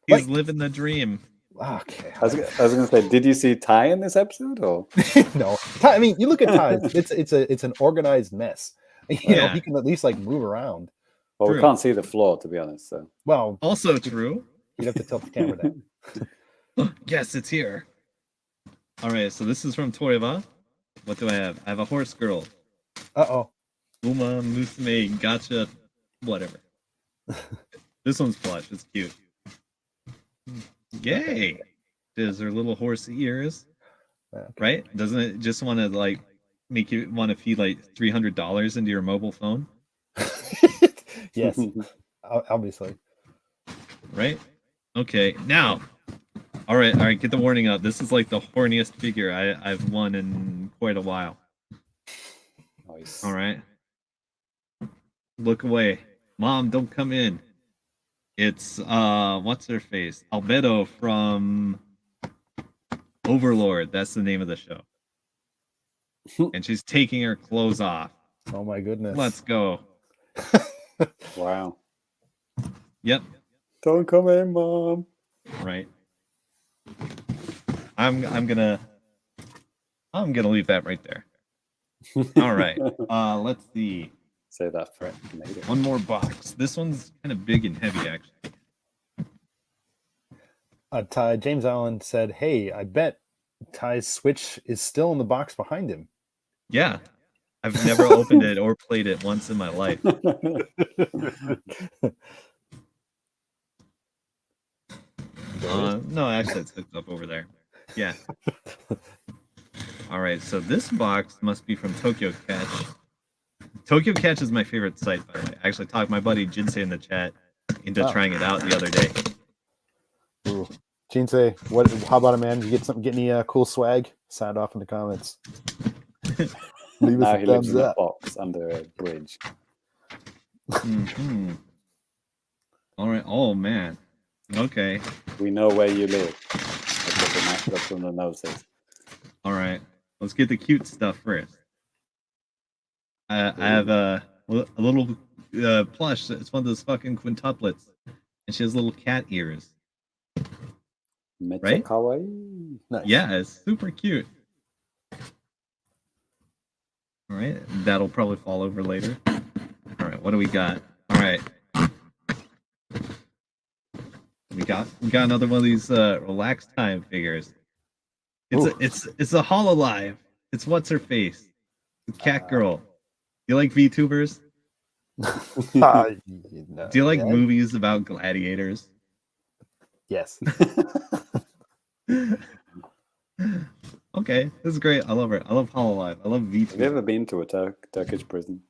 He's Like, living the dream. Okay. I was going to say, did you see Ty in this episode? Or No, Ty, I mean, you look at Ty, it's an organized mess. You know, he can at least like move around. Well, True. we can't see the floor, to be honest. So Well, Also true. you'd have to tilt the camera down. Yes, it's here. All right, so this is from Toiva. What do I have? I have a horse girl. Uh-oh. Uma Musume Gotcha, whatever. This one's plush. It's cute. Yay! There's her little horse ears, Okay. right? Doesn't it just want to like make you want to feed like $300 into your mobile phone, Yes, obviously. right? Okay, now, all right, get the warning up. This is like the horniest figure I've won in quite a while. nice. All right, look away, Mom. Don't come in. It's what's her face? Albedo from Overlord. That's the name of the show. And she's taking her clothes off. Oh my goodness. Let's go. Wow. Yep. Don't come in, Mom. Right. I'm gonna leave that right there. All right. Let's see. Say that for later. One more box. This one's kind of big and heavy, actually. Ty, James Allen said, hey, I bet Ty's Switch is still in the box behind him. Yeah. I've never opened it or played it once in my life. No, actually, it's hooked up over there. Yeah. All right, so this box must be from Tokyo Catch. Tokyo Catch is my favorite site, by the way. I actually talked my buddy Jinsei in the chat into trying it out the other day. Ooh. Jinsei, how about it, man? You get any cool swag? Sound off in the comments. Leave us Now a he lives thumbs in a up. box under a bridge. Mm-hmm. All right. Oh man. Okay. We know where you live. That's what the note says. All right. Let's get the cute stuff first. I have a little plush. It's one of those fucking quintuplets, and she has little cat ears. Metsu Right? Kawaii. Nice. Yeah, it's super cute. All right, that'll probably fall over later. All right, what do we got? All right, we got another one of these relax time figures. It's a Hololive. It's what's her face? The cat girl. You like VTubers? No, Do you like movies about gladiators? Yes. Okay, this is great. I love her. I love Hololive. I love VTubers. Have you ever been to a Turkish prison?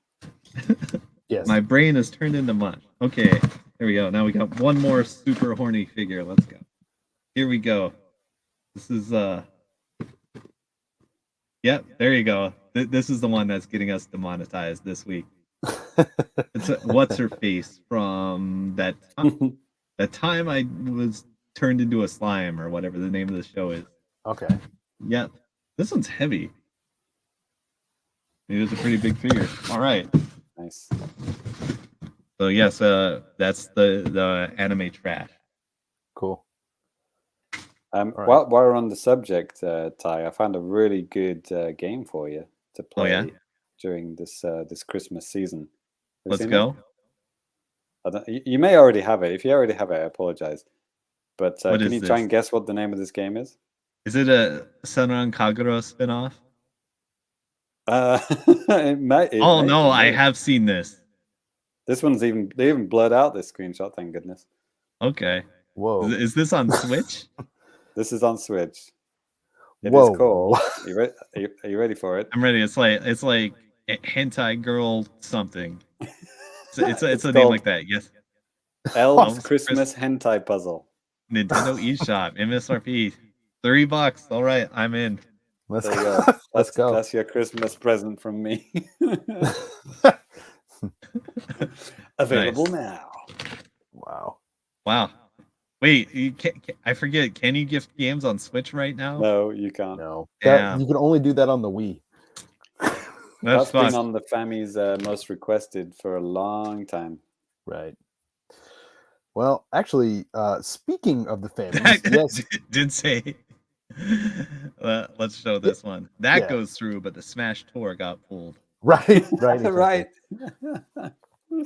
Yes. My brain is turned into mush. Okay, there we go. Now we got one more super horny figure. Let's go. Here we go. This is Yep, there you go. This is the one that's getting us demonetized this week. It's what's her face from that time I was turned into a slime or whatever the name of the show is. Okay. Yep. This one's heavy. It is a pretty big figure. All right. Nice. So yes, that's the anime trash. Cool. While right. we're on the subject, Ty, I found a really good game for you to Oh, yeah? play during this this Christmas season. Have you Let's seen go. You may already have it. If you already have it, I apologize. But What can is you try this? and guess what the name of this game is? Is it a Senran Kagura spinoff? It may. Oh, no, It I may. have seen this. This one's they even blurred out this screenshot. Thank goodness. Okay. Whoa. Is this on Switch? This is on Switch. It Whoa. is called. Are you ready for it? I'm ready. It's like a hentai girl something. It's a name called like that. Yes. Elves Elves Christmas Hentai Puzzle. Nintendo eShop MSRP $3. All right, I'm in. Let's There you go. go. Let's go. That's your Christmas present from me. Available now. Wow. Wow. Wait, I forget. Can you gift games on Switch right now? No, you can't. No. Damn. You can only do that on the Wii. That's been fucked. on the Fammies most requested for a long time. Right. Well, actually, speaking of the Fammies, yes. Did say. Let's show this one. That Yeah. goes through, but the Smash Tour got pulled. Right. Right. Exactly. Right.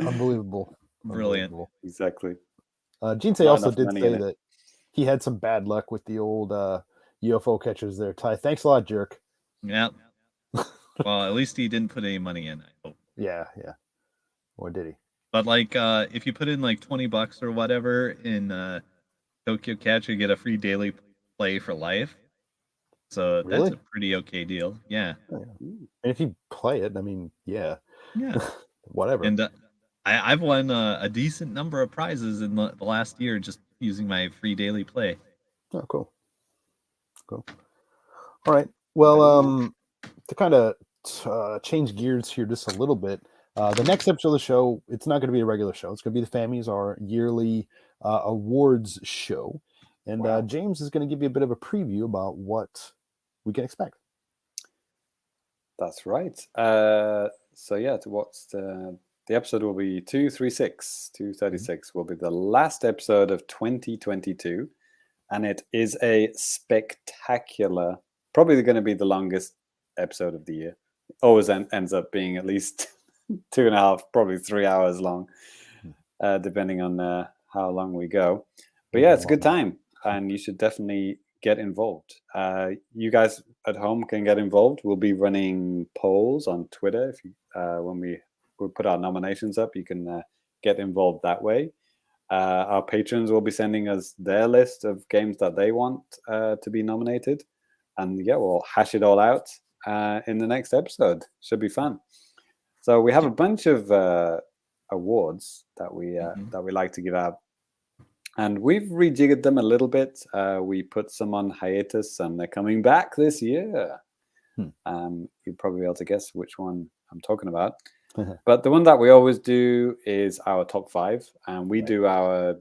Unbelievable. Brilliant. Unbelievable. Exactly. Jinsei Not also enough did money say in it. that he had some bad luck with the old UFO catchers there. Ty, thanks a lot, jerk. Yep. Well, at least he didn't put any money in, I hope. Yeah. Or did he? But like, if you put in like $20 or whatever in Tokyo Catch, you get a free daily play for life. So Really? that's a pretty okay deal. Yeah. And if you play it, I mean, yeah. Yeah. Whatever. And I've won a decent number of prizes in the last year just using my free daily play. Oh, cool. All right. Well, to kind of change gears here just a little bit, the next episode of the show, it's not going to be a regular show. It's going to be the Fammies, our yearly awards show. And James is going to give you a bit of a preview about what we can expect. That's right. So yeah, to watch the episode will be 236. 236 will be the last episode of 2022. And it is a spectacular, probably going to be the longest episode of the year. Always ends up being at least 2.5, probably 3 hours long, depending on how long we go. But yeah, it's a good time, and you should definitely get involved. You guys at home can get involved. We'll be running polls on Twitter. If you, when we put our nominations up, you can get involved that way. Our patrons will be sending us their list of games that they want to be nominated. And yeah, we'll hash it all out in the next episode. Should be fun. So we have a bunch of awards that we like to give out. And we've rejiggered them a little bit. We put some on hiatus and they're coming back this year. You'll probably be able to guess which one I'm talking about. But the one that we always do is our top 5, and we do our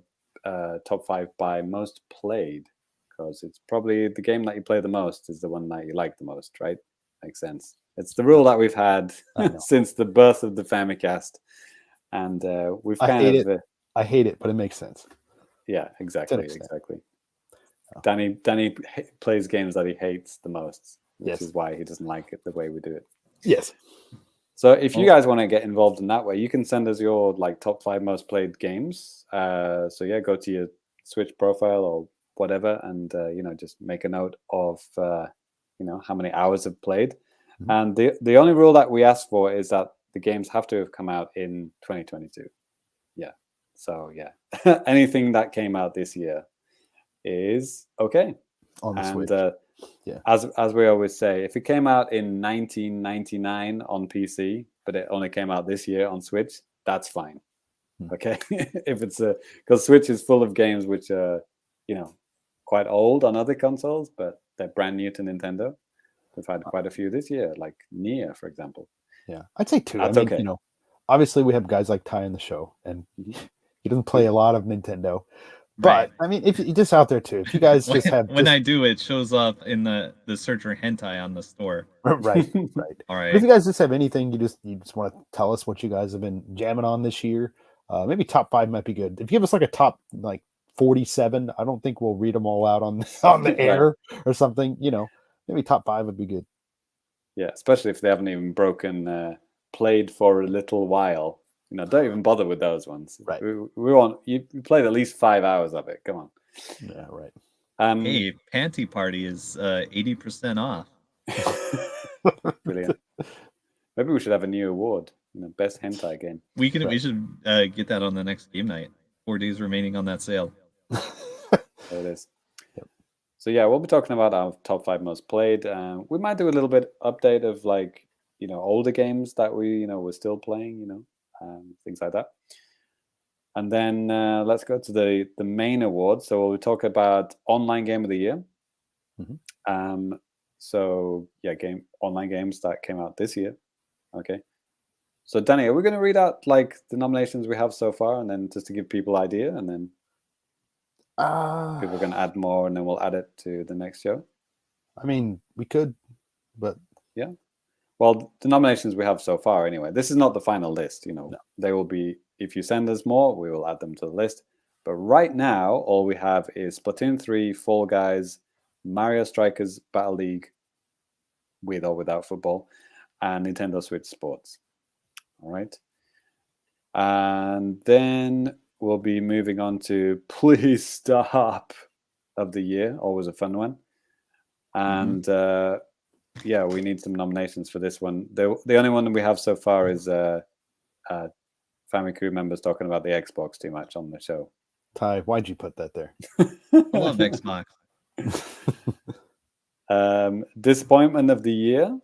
top 5 by most played, because it's probably the game that you play the most is the one that you like the most, right? Makes sense. It's the rule that we've had since the birth of the Famicast, and we've I hate it, but it makes sense. Yeah, exactly. Danny plays games that he hates the most, which is why he doesn't like it the way we do it. Yes. So if you guys want to get involved in that way, you can send us your top 5 most played games. So yeah, go to your Switch profile or whatever, and just make a note of how many hours have played. And the only rule that we ask for is that the games have to have come out in 2022. Yeah. So yeah, anything that came out this year is okay on the Switch. As we always say, if it came out in 1999 on PC, but it only came out this year on Switch, that's fine. Okay, if it's because Switch is full of games which are quite old on other consoles, but they're brand new to Nintendo. We've had quite a few this year, like Nier, for example. Yeah, I'd say 2. That's okay. Obviously we have guys like Ty in the show, and he doesn't play a lot of Nintendo. But I mean, if you're just out there too, if you guys just have I do, it shows up in the search for hentai on the store. Right. All right. But if you guys just have anything, you just want to tell us what you guys have been jamming on this year. Maybe top 5 might be good. If you give us like a top 47. I don't think we'll read them all out on the air or something. Maybe top 5 would be good. Yeah, especially if they haven't even broken played for a little while. Don't even bother with those ones. Right. We want you played at least 5 hours of it. Come on. Yeah, right. Hey, Panty Party is 80% off. Brilliant. Maybe we should have a new award. Best hentai game. We should get that on the next game night. 4 days remaining on that sale. There it is. Yep. So yeah, we'll be talking about our top 5 most played. We might do a little bit update of older games that we're still playing. Things like that. And then let's go to the main award. So we'll talk about online game of the year. Mm-hmm. So yeah, online games that came out this year. Okay. So Danny, are we going to read out the nominations we have so far, and then just to give people idea, and then people are going to add more, and then we'll add it to the next show? I mean, we could, but yeah. Well, the nominations we have so far, anyway. This is not the final list. No. They will be. If you send us more, we will add them to the list. But right now, all we have is Splatoon 3, Fall Guys, Mario Strikers Battle League, with or without football, and Nintendo Switch Sports. All right. And then we'll be moving on to Please Stop of the Year. Always a fun one. And yeah, we need some nominations for this one. The only one that we have so far is Family Crew members talking about the Xbox too much on the show. Ty, why'd you put that there? I love Xbox. Disappointment of the Year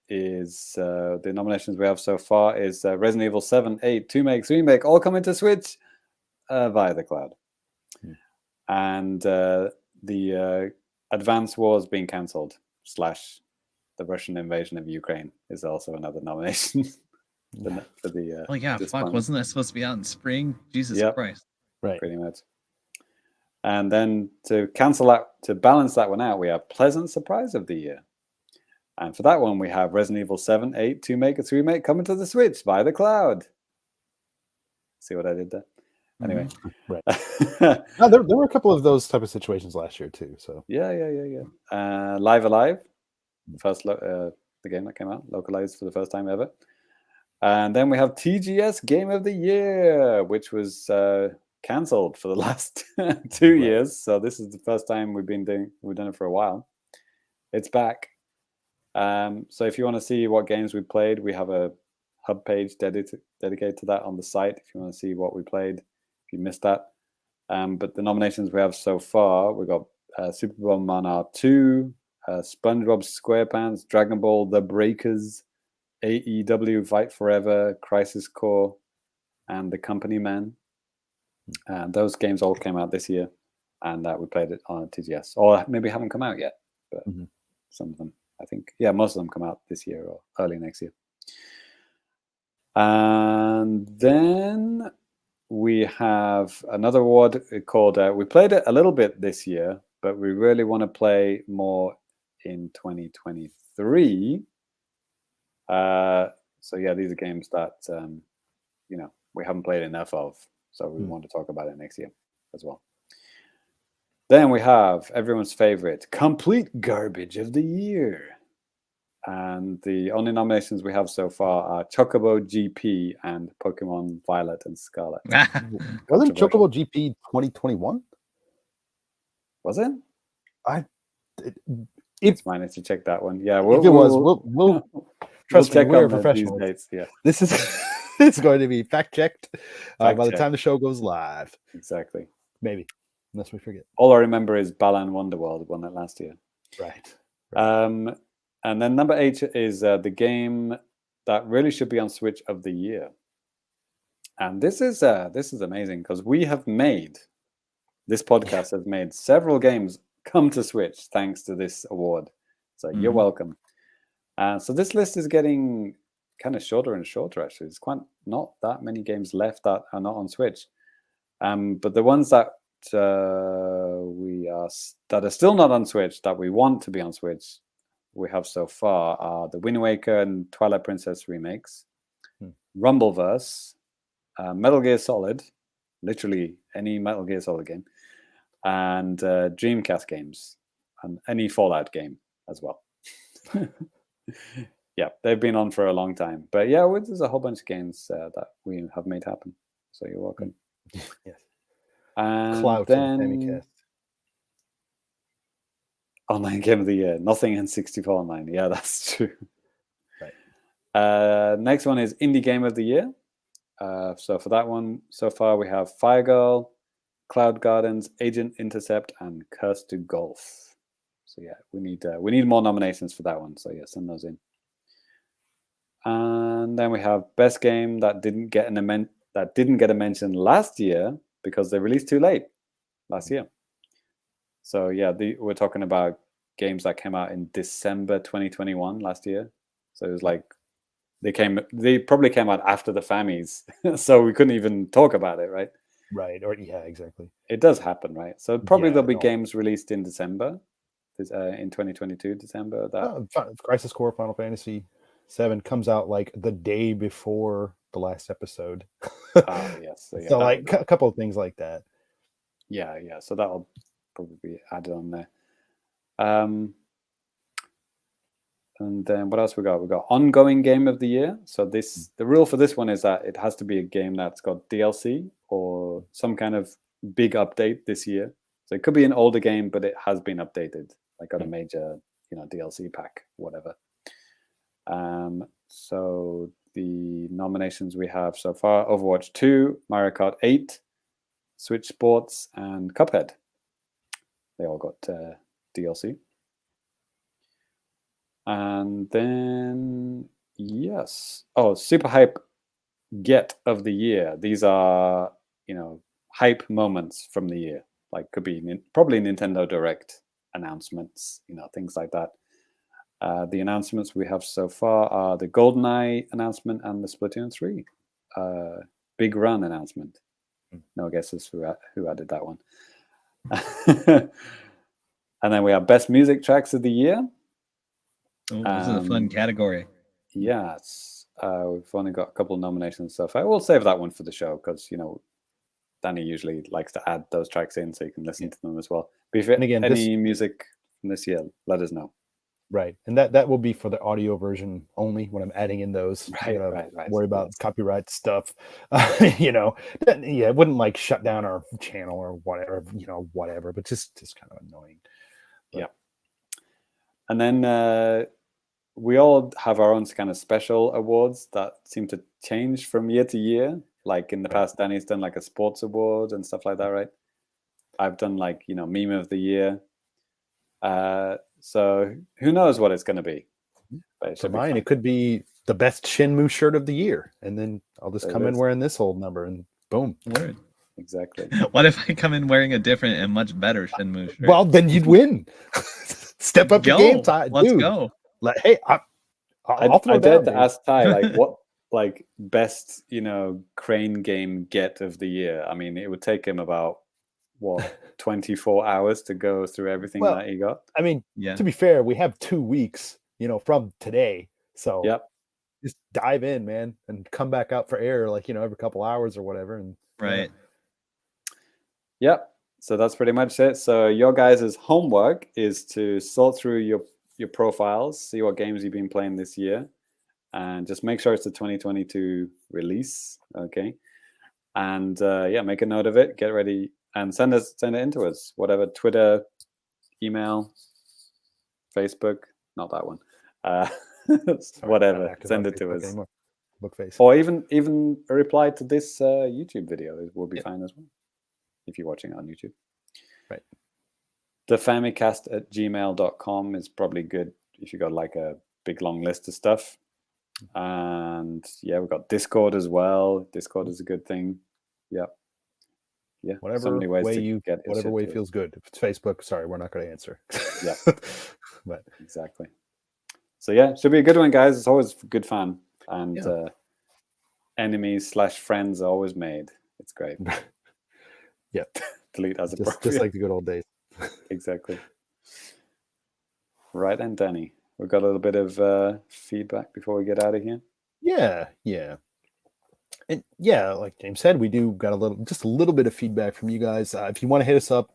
is the nominations we have so far is Resident Evil 7, 8, 2 makes, remake, all coming to Switch via the cloud. And the Advance Wars being cancelled / the Russian invasion of Ukraine is also another nomination. For the oh yeah, fuck! Wasn't that supposed to be out in spring? Jesus Christ! Right, pretty much. And then to cancel that, to balance that one out, we have Pleasant Surprise of the Year. And for that one, we have Resident Evil 7, 8, 2 make, 3 make coming to the Switch by the cloud. See what I did there? Anyway, right. No, there were a couple of those type of situations last year too. So yeah. Live Alive, the game that came out, localized for the first time ever. And then we have TGS Game of the Year, which was cancelled for the last 2 years. So this is the first time we've done it for a while. It's back. So if you want to see what games we played, we have a hub page dedicated to that on the site. If you want to see what we played, if you missed that. But the nominations we have so far, we got Super Bomberman R2, SpongeBob SquarePants, Dragon Ball The Breakers, AEW Fight Forever, Crisis Core, and The Company Man. Those games all came out this year, and we played it on TGS. Or maybe haven't come out yet, but some of them, I think. Yeah, most of them come out this year or early next year. And then we have another award called, we played it a little bit this year, but we really want to play more in 2023. So yeah, these are games that we haven't played enough of, so we want to talk about it next year as well. Then we have everyone's favorite complete garbage of the year, and the only nominations we have so far are Chocobo GP and Pokemon Violet and Scarlet. Wasn't Chocobo GP 2021? Was it? It's mine to check that one. Yeah, if it was, we'll trust me, we're professionals. Dates. Yeah, this is it's going to be fact checked by the time the show goes live. Exactly. Maybe, unless we forget. All I remember is Balan Wonderworld, won that last year. Right. And then number 8 is the game that really should be on Switch of the year. And this is amazing because this podcast has made several games come to Switch thanks to this award. So you're welcome. So this list is getting kind of shorter and shorter, actually. There's quite not that many games left that are not on Switch. But the ones that are still not on Switch, that we want to be on Switch, we have so far are the Wind Waker and Twilight Princess remakes, Rumbleverse, Metal Gear Solid, literally any Metal Gear Solid game, and Dreamcast games, and any Fallout game as well. Yeah, they've been on for a long time. But yeah, there's a whole bunch of games that we have made happen. So you're welcome. Yes. And Clout then of Famicast. Online Game of the Year, nothing N64 Online. Yeah, that's true. Right. Next one is Indie Game of the Year. So for that one, so far we have Fire Girl, Cloud Gardens, Agent Intercept, and Curse to Golf. So yeah, we need more nominations for that one. So yeah, send those in. And then we have Best Game that didn't get a mention last year because they released too late last year. So yeah, we're talking about games that came out in December 2021 last year. So it was like they probably came out after the Fammies, so we couldn't even talk about it, right? Right. Or yeah, exactly. It does happen, right? So probably Yeah, there'll be no. games released in December, in 2022 December. Crisis Core Final Fantasy 7 comes out like the day before the last episode. Yes. So, yeah, so like a couple of things like that. Yeah. So that'll probably be added on there. And then what else we got? We got Ongoing Game of the Year. So the rule for this one is that it has to be a game that's got DLC or some kind of big update this year. So it could be an older game, but it has been updated, like got a major, DLC pack, whatever. So the nominations we have so far: Overwatch 2, Mario Kart 8, Switch Sports, and Cuphead. They all got DLC. And then, yes. Oh, Super Hype Get of the Year. These are, hype moments from the year. Like could be probably Nintendo Direct announcements, things like that. The announcements we have so far are the GoldenEye announcement and the Splatoon 3 Big Run announcement. No guesses who added that one. And then we have Best Music Tracks of the Year. Oh, this is a fun category. Yes. We've only got a couple of nominations so far. We'll save that one for the show because, Danny usually likes to add those tracks in so you can listen to them as well. But if any music from this year, let us know. Right. And that will be for the audio version only when I'm adding in those. Right. Worry about copyright stuff. It wouldn't like shut down our channel or whatever, but just kind of annoying. But. Yeah. And then we all have our own kind of special awards that seem to change from year to year. Like in the past, Danny's done like a sports award and stuff like that, right? I've done like, meme of the year. So who knows what it's going to be? For mine, it could be the best Shenmue shirt of the year. And then I'll just come in wearing this old number and boom. Word. Exactly. What if I come in wearing a different and much better Shenmue shirt? Well, then you'd win. Step up your game, Ty. Let's go. Hey, I'll throw I down. dared to ask Ty, like, what, like, best, crane game get of the year? I mean, it would take him about, 24 hours to go through everything that he got? I mean, to be fair, we have 2 weeks, from today. So just dive in, man, and come back out for air, like, every couple hours or whatever. And right. Yep. So that's pretty much it. So your guys' homework is to sort through your profiles, see what games you've been playing this year, and just make sure it's a 2022 release. Okay. And make a note of it, get ready, and send it in to us. Whatever, Twitter, email, Facebook, not that one. Whatever. Send it to us. Bookface. Or even a reply to this YouTube video will be fine as well. If you're watching on YouTube. Right. The famicast@gmail.com is probably good if you got like a big long list of stuff. And we've got Discord as well. Discord is a good thing. Yep. Yeah. Whatever so many ways way to get whatever way feels good. If it's Facebook, sorry, we're not going to answer. Yeah. But exactly. So should be a good one, guys. It's always good fun. And enemies/friends are always made. It's great. Yeah. Delete as appropriate. Just like the good old days. Exactly. Right then, Danny. We've got a little bit of feedback before we get out of here. Yeah. And yeah, like James said, we do got just a little bit of feedback from you guys. If you want to hit us up,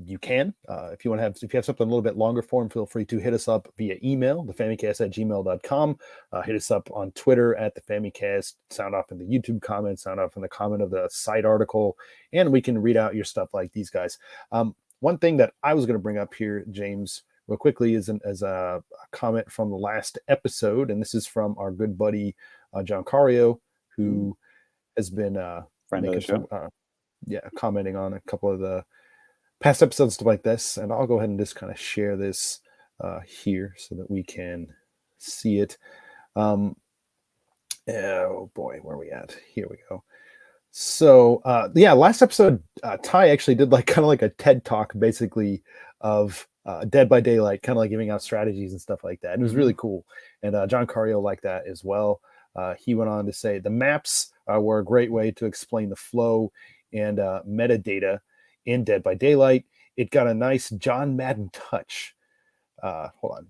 you can. If you have something a little bit longer form, feel free to hit us up via email, thefamicast@gmail.com. Hit us up on Twitter at the Famicast. Sound off in the YouTube comments, sound off in the comment of the site article, and we can read out your stuff like these guys. One thing that I was going to bring up here, James, real quickly, is as a comment from the last episode, and this is from our good buddy John Cario, who has been making some, commenting on a couple of the past episodes, stuff like this. And I'll go ahead and just kind of share this here so that we can see it. Oh boy, where are we at? Here we go. So last episode, Ty actually did kind of like a TED talk, basically, of Dead by Daylight, kind of like giving out strategies and stuff like that. And it was really cool. And John Cario liked that as well. He went on to say the maps were a great way to explain the flow and metadata in Dead by Daylight. It got a nice John Madden touch. Hold on.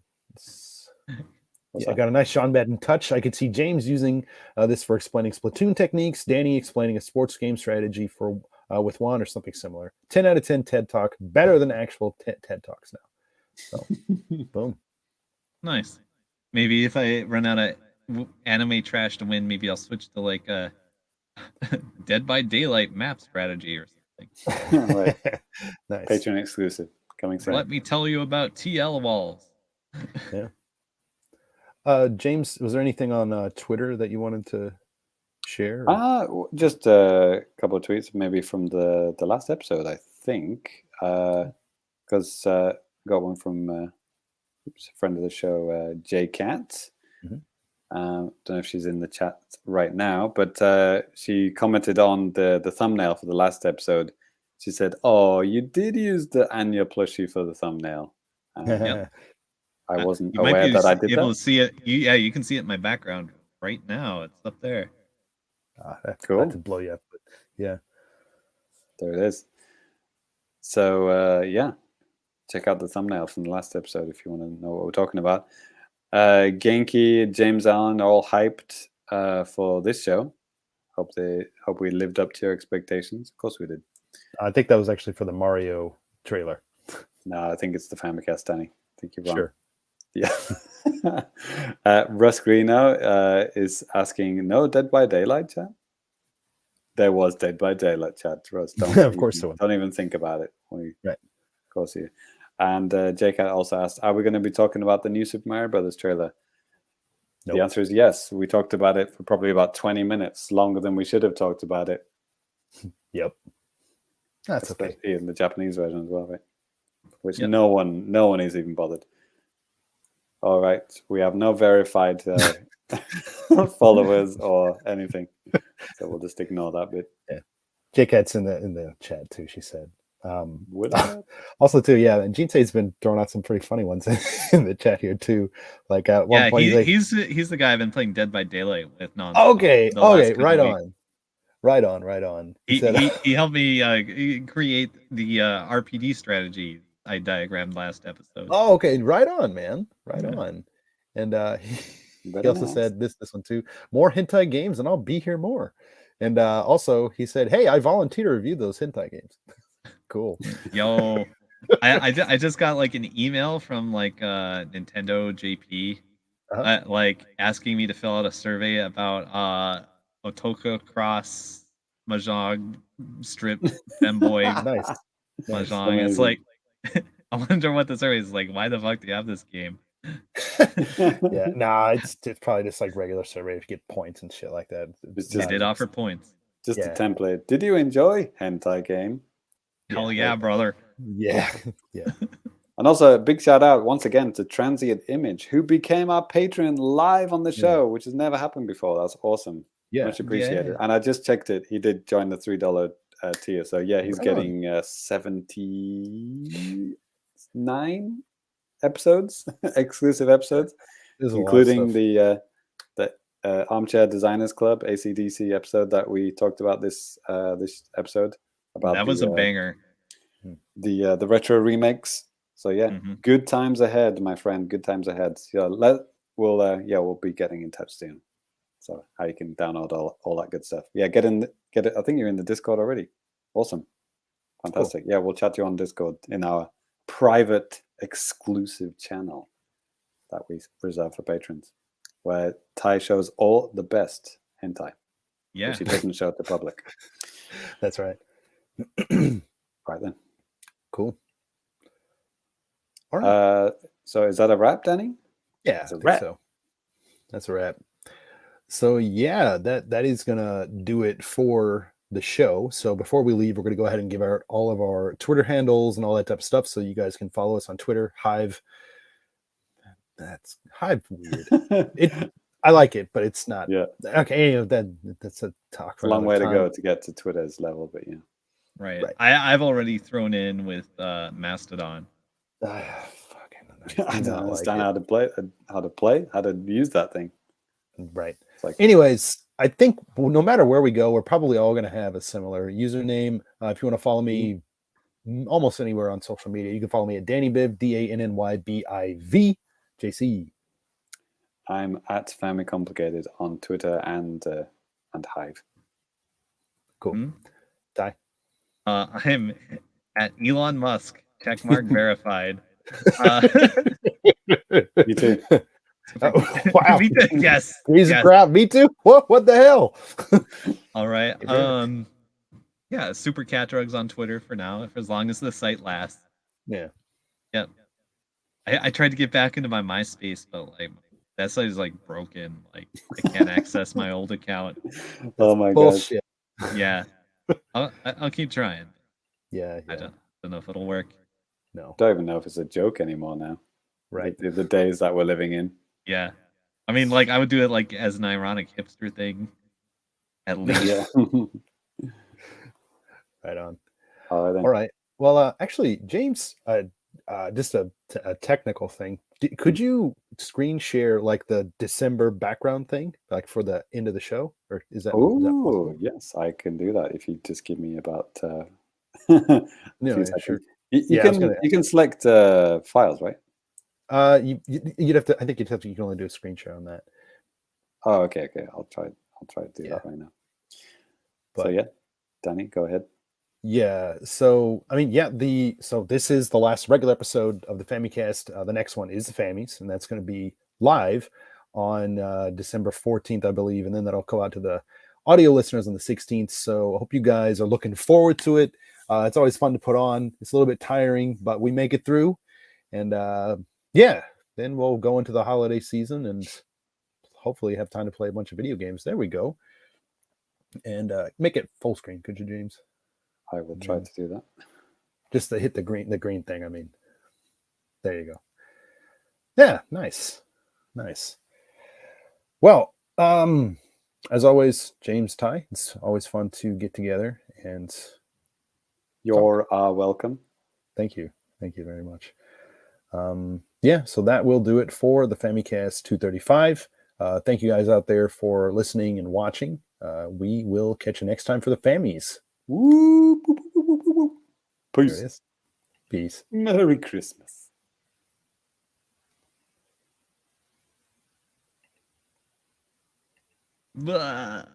I got a nice John Madden touch. I could see James using this for explaining Splatoon techniques, Danny explaining a sports game strategy for with one or something similar. 10 out of 10 TED Talk, better than actual TED Talks now. So, boom. Nice. Maybe if I run out of anime trash to win, maybe I'll switch to like a Dead by Daylight map strategy or something. Right. Nice. Patreon exclusive coming soon. Let me tell you about TL walls. Yeah. James, was there anything on Twitter that you wanted to share? Just a couple of tweets, maybe from the last episode, I think, because got one from a friend of the show, Jay Cat. Don't know if she's in the chat right now, but she commented on the thumbnail for the last episode. She said, "Oh, you did use the Anya plushie for the thumbnail." Yep. I wasn't you aware might be that I did able that. to see it. You can see it in my background right now. It's up there. That's cool. Not to blow you up, but yeah, there it is. So check out the thumbnail from the last episode if you want to know what we're talking about. Genki, James Allen are all hyped for this show. Hope we lived up to your expectations. Of course we did. I think that was actually for the Mario trailer. No, I think it's the Famicast, Danny. I think you're wrong. Sure. Yeah. Russ Greeno is asking, no Dead by Daylight chat? There was Dead by Daylight chat, Russ. Of course there was. Don't even think about it. Right. Of course you. And Jake also asked, are we going to be talking about the new Super Mario Brothers trailer? Nope. The answer is yes. We talked about it for probably about 20 minutes, longer than we should have talked about it. Yep. That's especially okay. in the Japanese version as well, right? Which no one is even bothered. All right, we have no verified followers or anything, so we'll just ignore that bit. Yeah, J-Cat's in the chat too. She said. Also too, yeah, and Jinsei's been throwing out some pretty funny ones in the chat here too. Like at one point, he's the guy I've been playing Dead by Daylight with non. Okay, right on. He helped me create the RPD strategy I diagrammed last episode. Oh, okay, right on, man, right on. And he also said this one too: more hentai games, and I'll be here more. And also, he said, "Hey, I volunteer to review those hentai games." Cool. Yo, I just got like an email from like Nintendo JP, like asking me to fill out a survey about Otoko Cross Mahjong Strip Femboy nice. Mahjong. It's like I wonder what the survey is like. Why the fuck do you have this game? Yeah, nah, it's probably just like regular survey if you get points and shit like that. They did offer points. Just a template. Did you enjoy hentai game? Hell yeah, brother. Yeah. And also a big shout out once again to Transient Image, who became our patron live on the show, which has never happened before. That's awesome. Yeah. Much appreciated. And I just checked it. He did join the $3 tier. So yeah, he's getting 79 episodes, exclusive episodes, including the Armchair Designers Club ACDC episode that we talked about this episode. About that was a banger. The retro remakes. So yeah, good times ahead, my friend. Good times ahead. So we'll be getting in touch soon. So how you can download all that good stuff. Yeah, get it. I think you're in the Discord already. Awesome. Fantastic. Cool. Yeah, we'll chat to you on Discord in our private exclusive channel that we reserve for patrons, where Ty shows all the best hentai. Yeah. Which he doesn't show to the public. That's right. Right then. Cool. All right. So is that a wrap, Danny? Yeah, I think so. That's a wrap. So yeah, that is gonna do it for the show. So before we leave, we're gonna go ahead and give out all of our Twitter handles and all that type of stuff, so you guys can follow us on Twitter. Hive. That's Hive weird. I like it, but it's not. Yeah. Okay. That's a talk. It's a long way to go to get to Twitter's level, but yeah. Right. I've already thrown in with Mastodon. I don't understand how to use that thing. Right. Anyways, I think no matter where we go, we're probably all going to have a similar username. If you want to follow me almost anywhere on social media, you can follow me at DannyBiv, DANNYBIV. JC. I'm at FamiComplicated on Twitter and Hive. Cool. Mm-hmm. Ty. I'm at Elon Musk. Checkmark verified. Me too. Wow. Me too. Yes. Piece of crap. Me too. What the hell? All right. Yeah, Super Cat Drugs on Twitter for now, for as long as the site lasts. Yeah. Yep. I tried to get back into my MySpace, but like that site is like broken. Like I can't access my old account. Oh my god. Yeah. I'll keep trying. Yeah. I don't know if it'll work. No. Don't even know if it's a joke anymore now. Right. The days that we're living in. Yeah. I mean, like I would do it like as an ironic hipster thing. At least. Yeah. Right on. All right. Well, actually, James, just a technical thing. Could you screen share like the December background thing, like for the end of the show, or is that? Oh, yes, I can do that if you just give me about. Sure. You can select files, right? You'd have to. I think you can only do a screen share on that. Oh, okay. I'll try to do that right now. But, so yeah, Danny, go ahead. Yeah. So I mean, so this is the last regular episode of the Famicast. The next one is the Fammies, and that's going to be live on December 14th, I believe, and then that'll go out to the audio listeners on the 16th. So I hope you guys are looking forward to it. It's always fun to put on. It's a little bit tiring, but we make it through. And then we'll go into the holiday season and hopefully have time to play a bunch of video games. There we go. And make it full screen, could you, James? I will try to do that. Just to hit the green thing. I mean, there you go. Yeah, nice. Well, as always, James, Ty, it's always fun to get together and. You're welcome. Thank you very much. So that will do it for the Famicast 235. Thank you guys out there for listening and watching. We will catch you next time for the Fammies. Woo, woo, woo, woo, woo, woo. Peace. Peace. Merry Christmas. Blah.